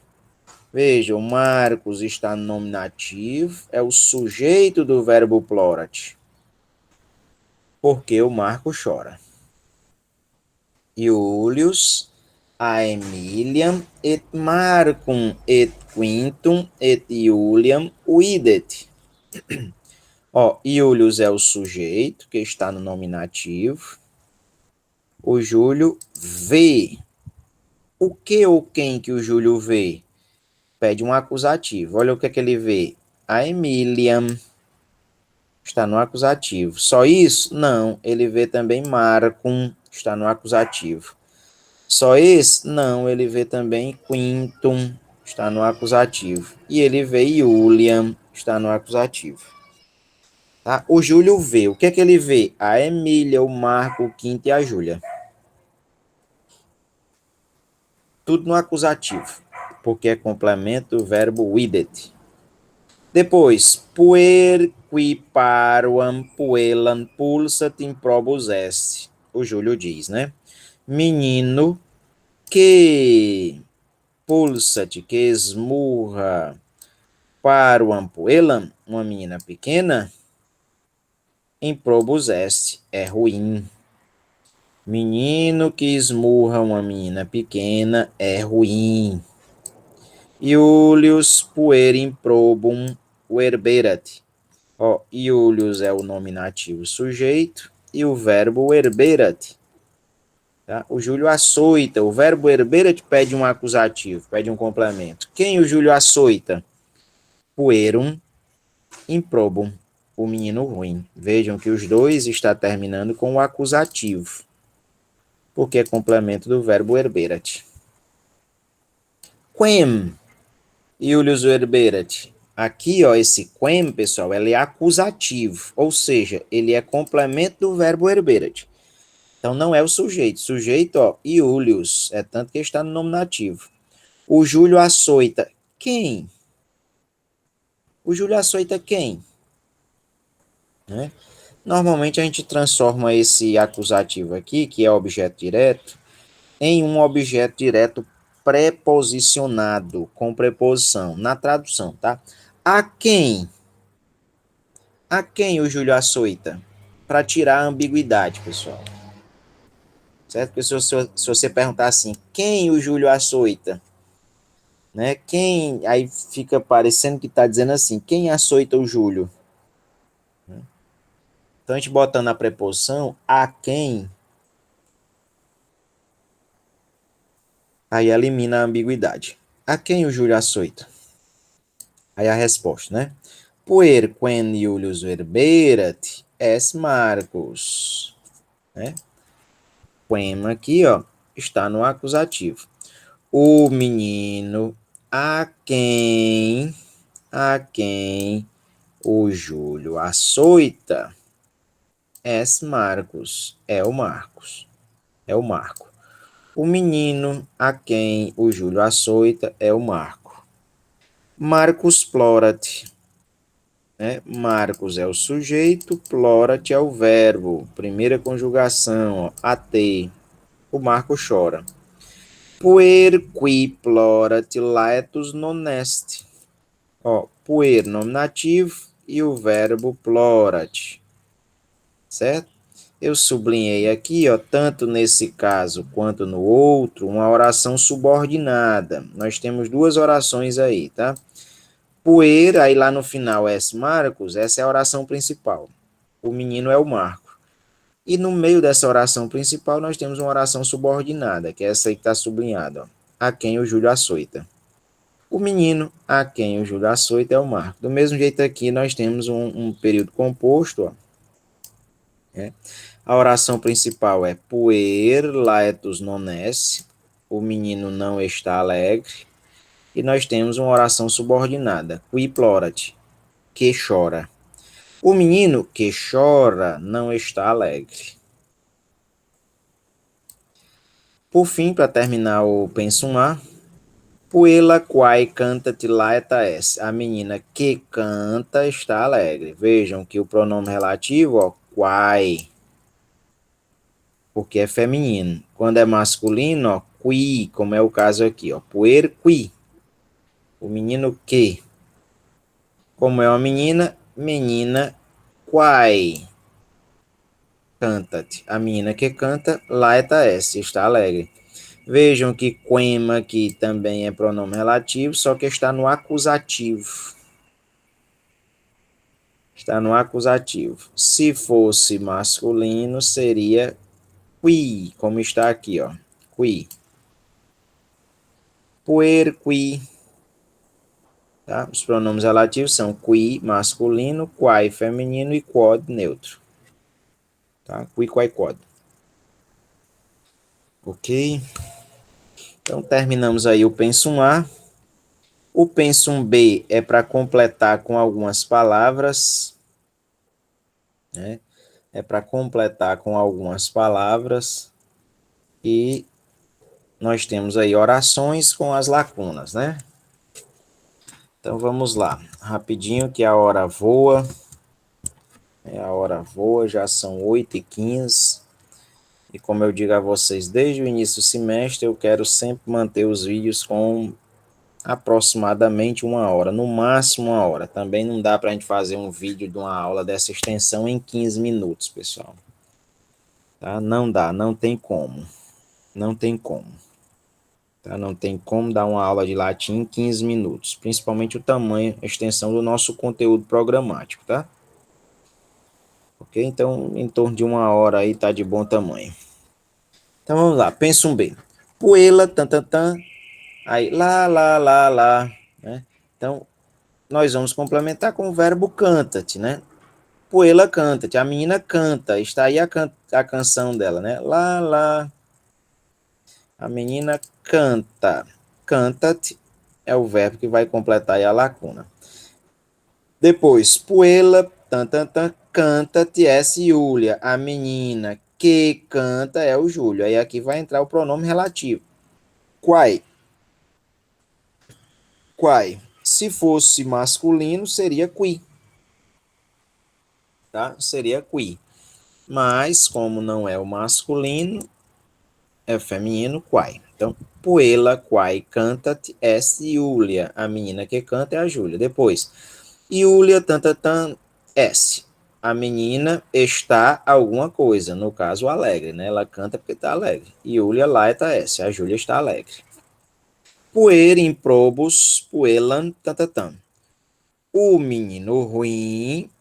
Veja, o Marcos está no nominativo, é o sujeito do verbo plorat. Porque o Marco chora. Iulius, Aemiliam, et Marcum, et Quintum, et Iuliam videt. Ó, Iulius é o sujeito que está no nominativo. O Júlio vê. O que ou quem que o Júlio vê? Pede um acusativo. Olha o que é que ele vê. A Emiliam está no acusativo. Só isso? Não. Ele vê também Marcum, está no acusativo. Só esse? Não. Ele vê também Quintum, está no acusativo. E ele vê Iuliam, está no acusativo. Tá? O Júlio vê. O que é que ele vê? A Emília, o Marco, o Quinto e a Júlia. Tudo no acusativo, porque é complemento do verbo videt. Depois, puer qui paruam puellam pulsat in probus est. O Júlio diz, né? Menino que pulsat, que esmurra, paruam puellam, uma menina pequena, em probus est, é ruim. Menino que esmurra uma menina pequena é ruim. Iulius puerim probum verberat. Ó, Iulius é o nominativo sujeito e o verbo verberat. Tá? O Júlio açoita. O verbo verberat pede um acusativo, pede um complemento. Quem o Júlio açoita? Puerum improbum. O menino ruim. Vejam que os dois está terminando com o acusativo, porque é complemento do verbo verberat. Quem Iulius verberat. Aqui, ó, esse quem, pessoal, ele é acusativo, ou seja, ele é complemento do verbo verberat. Então, não é o sujeito. Sujeito, ó, Iulius, é tanto que está no nominativo. O Júlio açoita quem? O Júlio açoita quem? Né? Normalmente, a gente transforma esse acusativo aqui, que é objeto direto, em um objeto direto preposicionado, com preposição, na tradução, tá? A quem? A quem o Júlio açoita? Para tirar a ambiguidade, pessoal. Certo? Porque se você perguntar assim, quem o Júlio açoita? Né? Quem? Aí fica parecendo que está dizendo assim, quem açoita o Júlio? Então a gente botando a preposição a quem, aí elimina a ambiguidade. A quem o Júlio açoita? Aí a resposta, né? Puer quen Iulius verberat es Marcus. Né? Quen aqui, ó, está no acusativo. O menino a quem o Júlio açoita es Marcos. É o Marcos. É o Marco. O menino a quem o Júlio açoita é o Marco. Marcos plorat. Né? Marcos é o sujeito, plorat é o verbo. Primeira conjugação, ó, at. O Marco chora. Puer qui plorat laetus non est. Ó, puer, nominativo, e o verbo plorat. Certo? Eu sublinhei aqui, ó, tanto nesse caso quanto no outro, uma oração subordinada. Nós temos duas orações aí, tá? Puer, aí lá no final, S. Marcos, essa é a oração principal. O menino é o Marco. E no meio dessa oração principal, nós temos uma oração subordinada, que é essa aí que está sublinhada, ó, a quem o Júlio açoita. O menino a quem o Júlio açoita é o Marco. Do mesmo jeito aqui, nós temos um período composto, ó, né? A oração principal é puer laetus non esse, o menino não está alegre. E nós temos uma oração subordinada, qui plorat, que chora. O menino que chora não está alegre. Por fim, para terminar o pensum A, puella quae cantat laeta es. A menina que canta está alegre. Vejam que o pronome relativo, ó, quae, porque é feminino. Quando é masculino, ó, qui, como é o caso aqui, ó, puer qui, o menino que. Como é uma menina, menina quae cantat. A menina que canta, laeta es, está alegre. Vejam que quema aqui também é pronome relativo, só que está no acusativo. Está no acusativo. Se fosse masculino, seria qui, como está aqui, ó. Qui. Puer qui. Tá? Os pronomes relativos são qui, masculino, quai, feminino e quod, neutro. Tá? Qui, quai, quod. Ok? Então, terminamos aí o pensum A. O pensum B é para completar com algumas palavras, né? É para completar com algumas palavras e nós temos aí orações com as lacunas, né? Então vamos lá, rapidinho que a hora voa. A hora voa, já são 8h15. E como eu digo a vocês desde o início do semestre, eu quero sempre manter os vídeos com aproximadamente 1 hora, no máximo 1 hora. Também não dá para a gente fazer um vídeo de uma aula dessa extensão em 15 minutos, pessoal. Tá? Não dá, não tem como. Não tem como. Tá? Não tem como dar uma aula de latim em 15 minutos, principalmente o tamanho, a extensão do nosso conteúdo programático, tá? Ok? Então, em torno de 1 hora aí tá de bom tamanho. Então, vamos lá, pensa um B. Puela, tan, tan, tan, aí, lá, né? Então, nós vamos complementar com o verbo cantat, né? Puela cantat, a menina canta, está aí a canção dela, né? Lá, a menina canta. Cantat é o verbo que vai completar aí a lacuna. Depois, puela, tan, tan, tan, canta-te es Júlia. A menina que canta é o Júlio. Aí aqui vai entrar o pronome relativo. Quai. Quai. Se fosse masculino, seria qui. Tá? Seria qui. Mas, como não é o masculino, é feminino, quai. Então, puela, quai, canta-te es Júlia. A menina que canta é a Júlia. Depois, Júlia, tan, tan, tan, es. A menina está alguma coisa, no caso, alegre, né? Ela canta porque está alegre. Júlia laeta es. A Júlia está alegre. Puer improbus, puelan, tan, tan, tan. O menino ruim,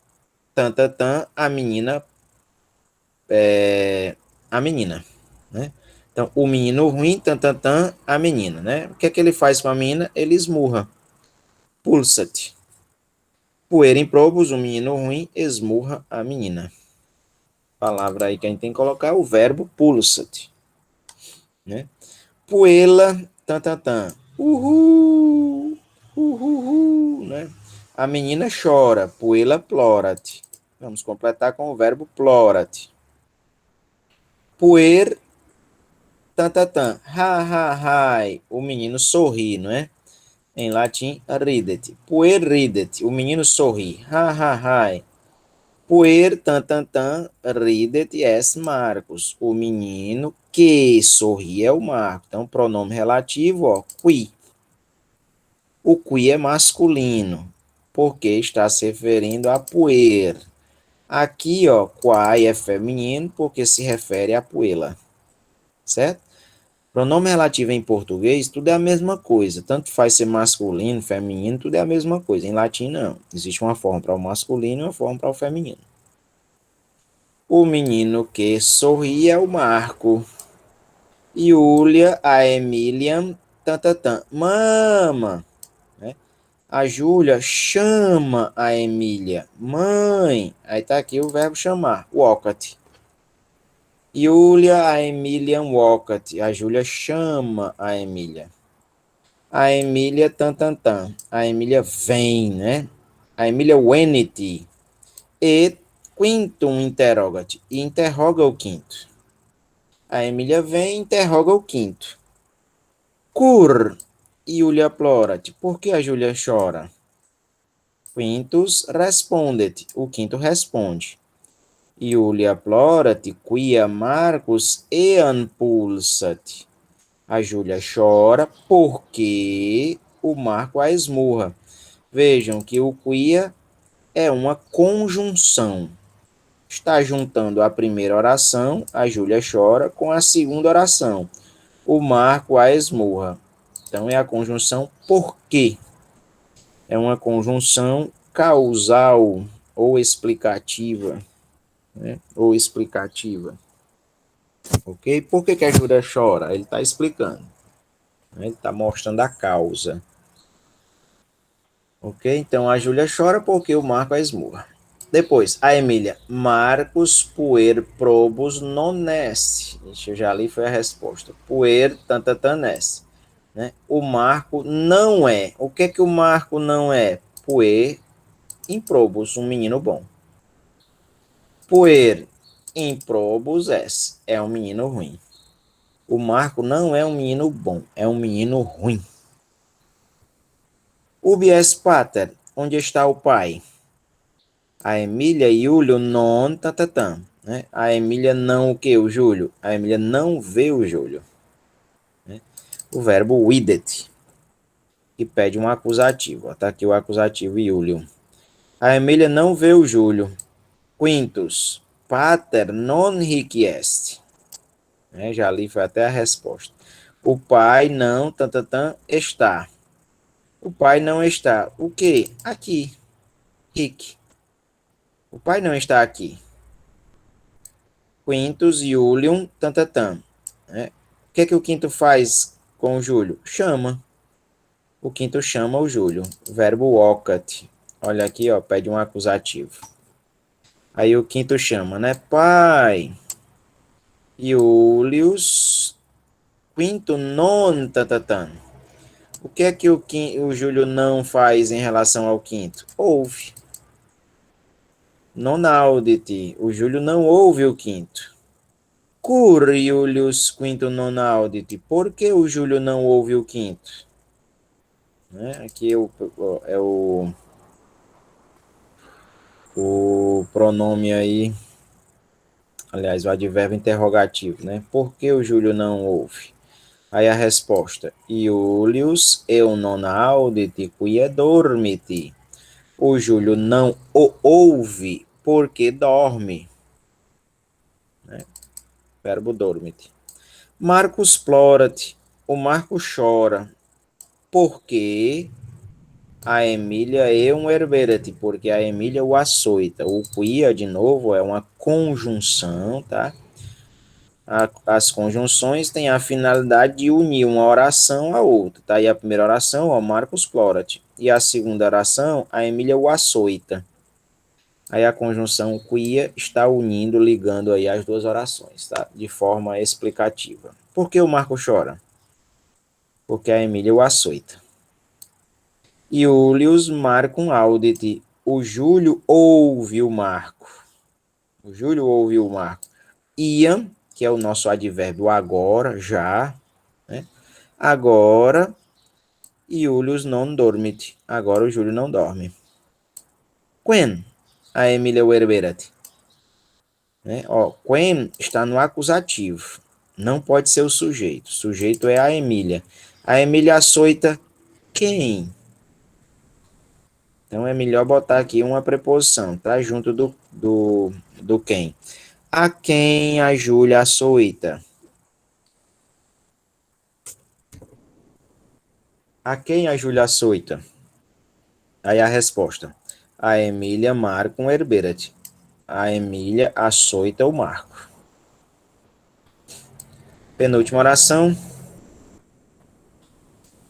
tan, tan, tan. A menina, a menina, né? Então, o menino ruim, tan, tan, tan, a menina, né? O que é que ele faz com a menina? Ele esmurra. Pulsat. Puer improbus, o menino ruim, esmurra a menina. Palavra aí que a gente tem que colocar é o verbo pulsat, né? Puela, tan, tan, tan. Uhul, né? A menina chora, puela plorat. Vamos completar com o verbo plorat. Puer, tantatã. Ha, ha, hai. O menino sorri, não é? Em latim, ridet. Puer ridet. O menino sorri. Ha, ha, hai. Puer, tantantan, ridet es Marcos. O menino que sorri é o Marcos. Então, pronome relativo, ó, qui. O qui é masculino, porque está se referindo a puer. Aqui, ó, quai é feminino, porque se refere a puela, certo? Pronome relativo em português, tudo é a mesma coisa. Tanto faz ser masculino, feminino, tudo é a mesma coisa. Em latim, não. Existe uma forma para o masculino e uma forma para o feminino. O menino que sorri é o Marco. Yulia, a Emília, tantatã. Mama, né? A Júlia chama a Emília. Mãe. Aí tá aqui o verbo chamar. Walked. Yulia, a Emília walked. A Júlia chama a Emília. A Emília tantantan. A Emília vem, né? A Emília wenit. E quintum interrogat. E interroga o quinto. A Emília vem e interroga o quinto. Cur. Yulia plorat. Por que a Júlia chora? Quintus respondet. O quinto responde. Iulia plorat, quia Marcus ean pulsat. A Júlia chora porque o Marco a esmurra. Vejam que o quia é uma conjunção. Está juntando a primeira oração, a Júlia chora, com a segunda oração. O Marco a esmurra. Então é a conjunção porque. É uma conjunção causal ou explicativa, né? Ou explicativa, ok? Por que a Júlia chora? Ele está explicando, né? Ele está mostrando a causa, ok? Então a Júlia chora porque o Marco a esmurra. Depois, a Emília, Marcos puer probus non est. Isso eu já li, foi a resposta. Puer tantatanés, né? O Marco não é. O que o Marco não é? Puer improbus, um menino bom. Puer improbus es, é um menino ruim. O Marco não é um menino bom, é um menino ruim. Ubi es pater, onde está o pai? A Emília e Júlio non tatatã, né? A Emília não o que? O Júlio. A Emília não vê o Júlio, né? O verbo videt, que pede um acusativo. Está aqui o acusativo Júlio. A Emília não vê o Júlio. Quintus, pater non hic est. Né? Já ali foi até a resposta. O pai não está. O pai não está. O que? Aqui. Hic. O pai não está aqui. Quintus Iulium Né? O que é que o quinto faz com o Júlio? Chama. O quinto chama o Júlio. Verbo vocat. Olha aqui, ó, pede um acusativo. Aí o quinto chama, né? Pai. Iulius quinto non O que é que o Júlio não faz em relação ao quinto? Ouve. Non audit. O Júlio não ouve o quinto. Cur Julius quinto non audit. Por que o Júlio não ouve o quinto? Né? Aqui é o pronome aí. Aliás, o advérbio interrogativo, né? Por que o Júlio não ouve? Aí a resposta. Iulius eu non audit quia dormit. O Júlio não o ouve porque dorme. Né? Verbo dormit. Marcus plorat. O Marco chora. Porque a Emília é um herberet. Porque a Emília o açoita. O quia, de novo, é uma conjunção, tá? As conjunções têm a finalidade de unir uma oração a outra. Tá aí a primeira oração, ó, Marcus plorat. E a segunda oração, a Emília o açoita. Aí a conjunção quia está unindo, ligando aí as duas orações, tá? De forma explicativa. Por que o Marco chora? Porque a Emília o açoita. Iulius Marcum audit. O Júlio ouve o Marco. O Júlio ouve o Marco. Iam, que é o nosso advérbio agora, já, né? Agora, Julius non dormit. Agora o Júlio não dorme. Quen, a Emília verberat. Né? Ó, quen está no acusativo. Não pode ser o sujeito. O sujeito é a Emília. A Emília açoita quem? Então é melhor botar aqui uma preposição, tá? Junto do quem. A quem a Júlia açoita? A quem a Júlia açoita? Aí a resposta. A Emília marca um herberat. A Emília açoita o Marco. Penúltima oração.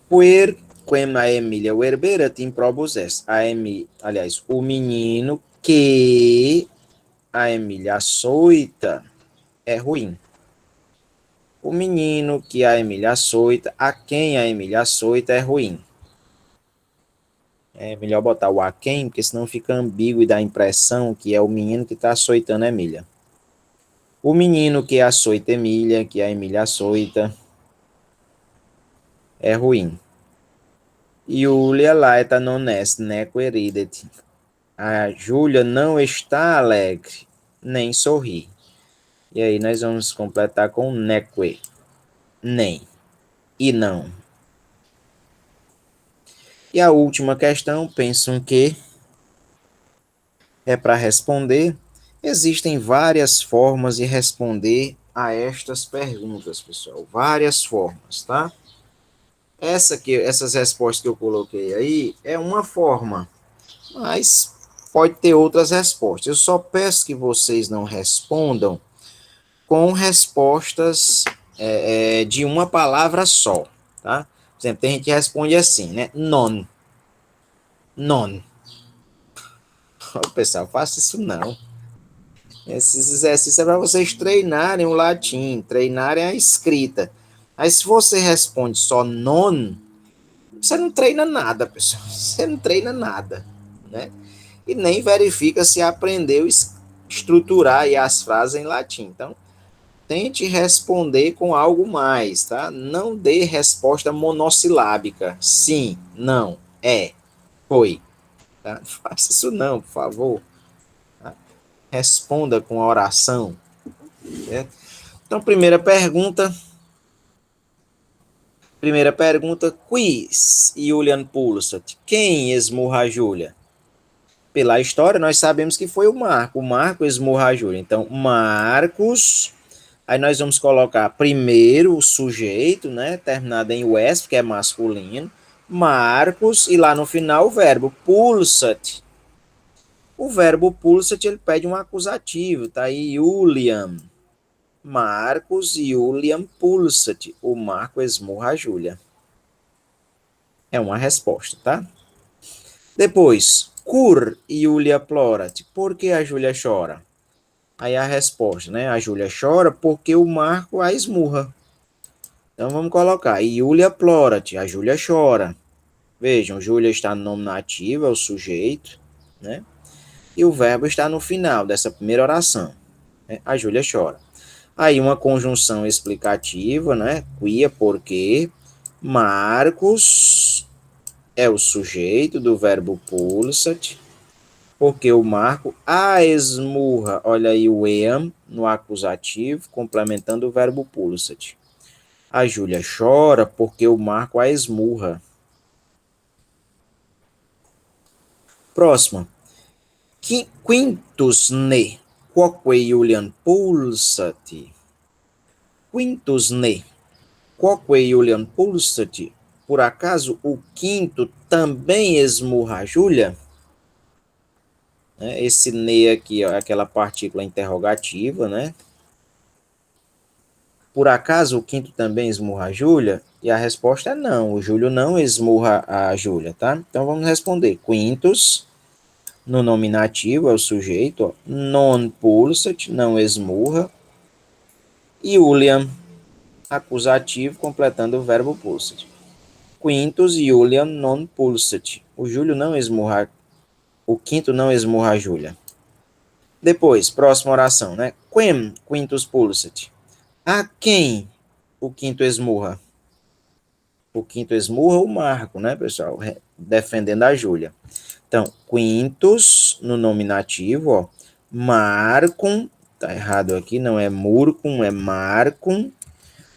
Puer quem a Emília herberat improbus est. Aliás, o menino que a Emília açoita é ruim. O menino que a Emília açoita, a quem a Emília açoita é ruim. É melhor botar o a quem, porque senão fica ambíguo e dá a impressão que é o menino que está açoitando a Emília. O menino que açoita Emília, que a Emília açoita, é ruim. Julia laeta non est neque ridet. A Júlia não está alegre, nem sorri. E aí nós vamos completar com neque, nem, e não. E a última questão, pensam que é para responder. Existem várias formas de responder a estas perguntas, pessoal. Várias formas, tá? Essas respostas que eu coloquei aí é uma forma, mas pode ter outras respostas. Eu só peço que vocês não respondam com respostas de uma palavra só, tá? Por exemplo, tem gente que responde assim, né? Non. Non. Pessoal, faça isso não. Esses exercícios é para vocês treinarem o latim, treinarem a escrita. Aí se você responde só non, você não treina nada, pessoal. Você não treina nada, né? E nem verifica se aprendeu estruturar aí as frases em latim. Então, tente responder com algo mais, tá? Não dê resposta monossilábica. Sim, não, é, foi. Tá? Não faça isso não, por favor. Tá? Responda com a oração. Certo? Então, primeira pergunta, quiz, Julian Pulsat. Quem esmurra a Júlia? Pela história, nós sabemos que foi o Marco. O Marco esmurra a Júlia. Então, Marcos. Aí nós vamos colocar primeiro o sujeito, né? Terminado em "es", que é masculino. Marcos. E lá no final o verbo pulsat. O verbo pulsat, ele pede um acusativo. Tá aí, Julian. Marcos Julian pulsat. O Marco esmurra a Júlia. É uma resposta, tá? Depois, cur Julia plorat. Por que a Júlia chora? Aí a resposta, né? A Júlia chora porque o Marco a esmurra. Então vamos colocar. Julia plorat. A Júlia chora. Vejam, Júlia está no nominativo, é o sujeito, né? E o verbo está no final dessa primeira oração. Né? A Júlia chora. Aí uma conjunção explicativa, né? Quia, porque. Marcos é o sujeito do verbo pulsat, porque o Marco a esmurra, olha aí o eam no acusativo, complementando o verbo pulsat. A Júlia chora porque o Marco a esmurra. Próxima. Quintus ne, quoque Julian pulsat. Quintus ne, quoque Julian pulsat. Por acaso o quinto também esmurra a Júlia? Esse ne aqui é aquela partícula interrogativa, né? Por acaso o quinto também esmurra a Júlia? E a resposta é não, o Júlio não esmurra a Júlia, tá? Então vamos responder. Quintus, no nominativo, é o sujeito, ó, non pulsat, não esmurra, e Julian, acusativo, completando o verbo pulsat. Quintus Julian non pulsat. O Júlio não esmurra O quinto não esmurra a Júlia. Depois, próxima oração, né? Quem quintus pulsat? A quem o quinto esmurra? O quinto esmurra o Marco, né, pessoal? Defendendo a Júlia. Então, quintus no nominativo, ó. Marcum, tá errado aqui, não é murcum, é Marcum.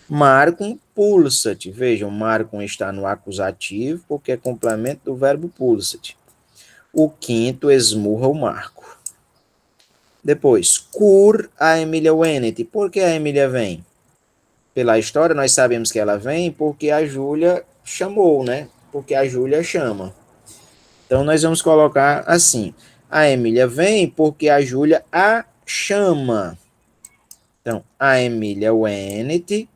Marcum pulsat. Vejam, Marcum está no acusativo porque é complemento do verbo pulsat. O quinto esmurra o Marco. Depois, cur a Emília Wenet. Por que a Emília vem? Pela história, nós sabemos que ela vem porque a Júlia chamou, né? Porque a Júlia chama. Então, nós vamos colocar assim. A Emília vem porque a Júlia a chama. Então, a Emília Wenet.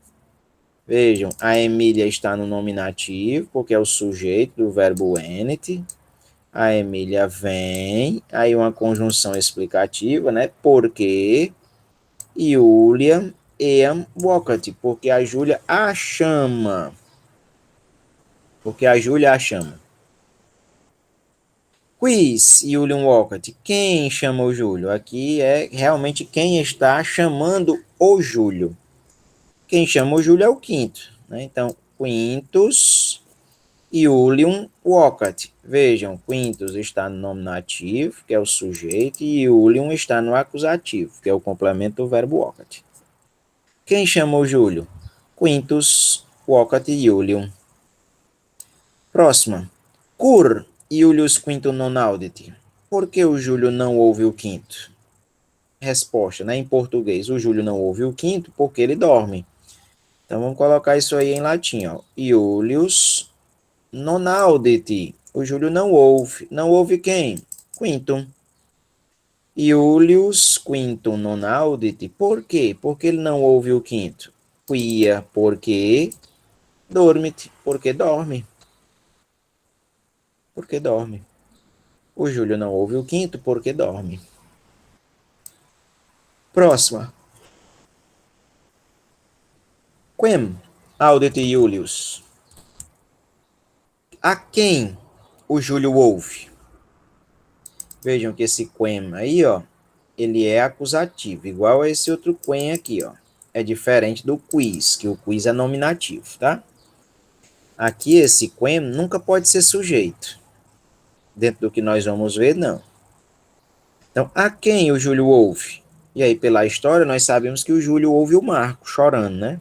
Vejam, a Emília está no nominativo, porque é o sujeito do verbo wenet. A Emília vem, aí uma conjunção explicativa, né? Porque Julia eam vocati, porque a Júlia a chama. Porque a Júlia a chama. Quis Julium vocati, quem chama o Júlio? Aqui é realmente quem está chamando o Júlio. Quem chama o Júlio é o quinto, né? Então, quintus Iulium vocat. Vejam, quintus está no nominativo, que é o sujeito, e Iulium está no acusativo, que é o complemento do verbo vocat. Quem chamou Júlio? Quintus vocat Iulium. Próxima. Cur Iulius quintum non audit. Por que o Júlio não ouve o quinto? Resposta, né? Em português, o Júlio não ouve o quinto porque ele dorme. Então vamos colocar isso aí em latim, ó. Iulius non audit. O Júlio não ouve. Não ouve quem? Quintum. Iulius quintum non audit. Por quê? Porque ele não ouve o quinto. Quia, porque dormit. Porque dorme. Porque dorme. O Júlio não ouve o quinto porque dorme. Próxima. Quem audit Iulius. A quem o Júlio ouve? Vejam que esse quem aí, ó, ele é acusativo, igual a esse outro quem aqui, ó. É diferente do quiz, que o quiz é nominativo, tá? Aqui esse quem nunca pode ser sujeito. Dentro do que nós vamos ver, não. Então, a quem o Júlio ouve? E aí, pela história, nós sabemos que o Júlio ouve o Marco chorando, né?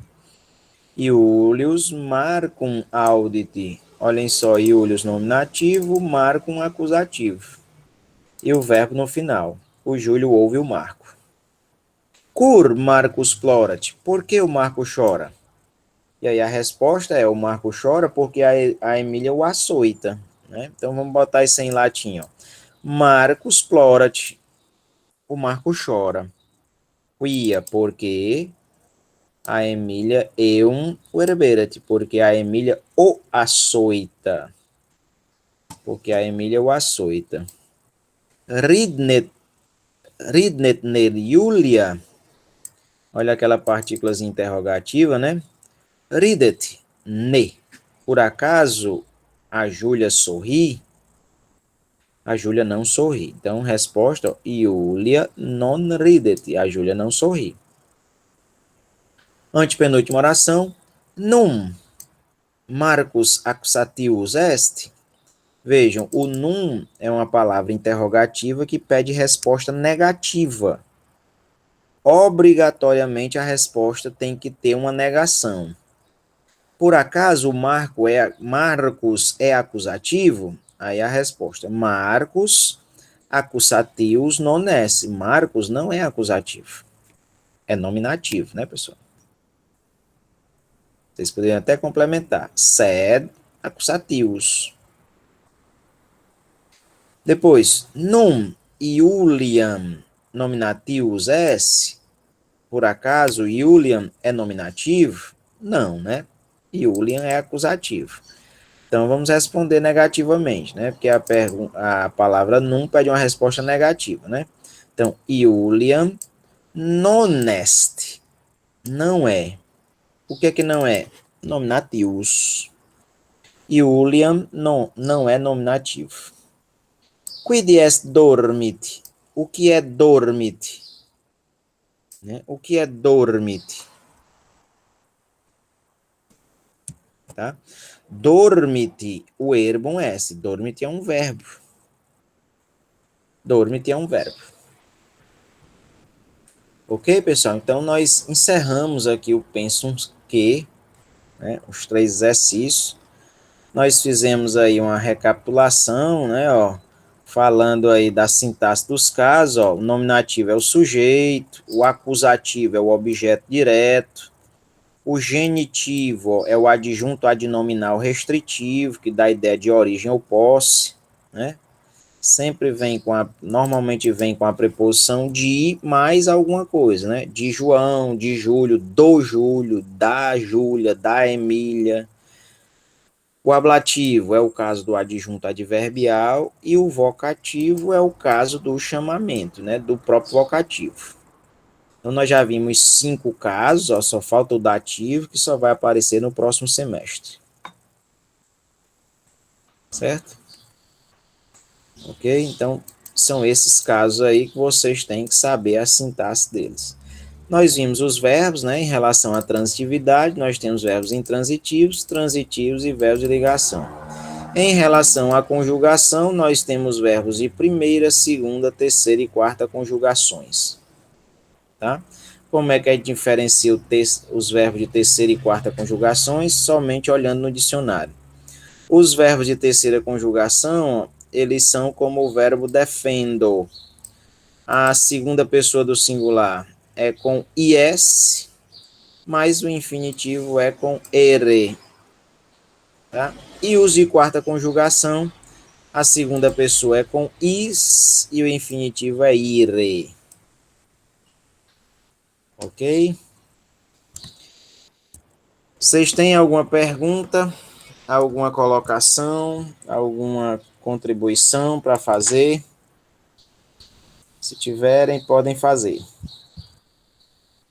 Iulius Marcum audit. Olhem só, Iulius nominativo, Marcum acusativo. E o verbo no final. O Júlio ouve o Marco. Cur Marcus plorat. Por que o Marco chora? E aí a resposta é: o Marco chora porque a Emília o açoita. Né? Então vamos botar isso em latim. Ó. Marcus plorat. O Marco chora. Quia, porque a Emília o herberat. Porque a Emília o açoita. Porque a Emília o açoita. Ridnet, ridnet ner Julia. Olha aquela partícula interrogativa, né? Ridet, ne. Por acaso a Júlia sorri? A Júlia não sorri. Então, resposta, Julia non ridet. A Júlia não sorri. Antepenúltima oração. Num Marcus accusatius est. Vejam, o num é uma palavra interrogativa que pede resposta negativa. Obrigatoriamente a resposta tem que ter uma negação. Por acaso o Marcos é acusativo? Aí a resposta: Marcos acusatius non est. Marcos não é acusativo. É nominativo, né, pessoal? Vocês poderiam até complementar. Sed acusatius. Depois, num Iuliam nominatius est. Por acaso Iuliam é nominativo? Não, né? Iuliam é acusativo. Então, vamos responder negativamente, né? Porque a palavra num pede uma resposta negativa, né? Então, Iuliam non est. Não é. O que é que não é? Nominativos. Iuliam não é nominativo. Quid est dormit? O que é dormit? Né? O que é dormit? Tá? Dormit, o erbo S. Dormit é um verbo. Dormit é um verbo. Ok, pessoal? Então, nós encerramos aqui o Pensum que, né, os 3 exercícios. Nós fizemos aí uma recapitulação, né, ó, falando aí da sintaxe dos casos, ó, o nominativo é o sujeito, o acusativo é o objeto direto, o genitivo ó, é o adjunto adnominal restritivo, que dá a ideia de origem ou posse, né? Sempre vem normalmente vem com a preposição de mais alguma coisa, né? De João, de Júlio, do Júlio, da Júlia, da Emília. O ablativo é o caso do adjunto adverbial e o vocativo é o caso do chamamento, né? Do próprio vocativo. Então, nós já vimos 5 casos, ó, só falta o dativo, que só vai aparecer no próximo semestre. Certo? Ok? Então, são esses casos aí que vocês têm que saber a sintaxe deles. Nós vimos os verbos, né? Em relação à transitividade, nós temos verbos intransitivos, transitivos e verbos de ligação. Em relação à conjugação, nós temos verbos de primeira, segunda, terceira e quarta conjugações. Tá? Como é que a gente diferencia os verbos de terceira e quarta conjugações? Somente olhando no dicionário. Os verbos de terceira conjugação, eles são como o verbo defendo. A segunda pessoa do singular é com is, mas o infinitivo é com ere. Tá? E os de quarta conjugação, a segunda pessoa é com is e o infinitivo é ire. Ok? Vocês têm alguma pergunta, alguma colocação, alguma contribuição para fazer? Se tiverem, podem fazer.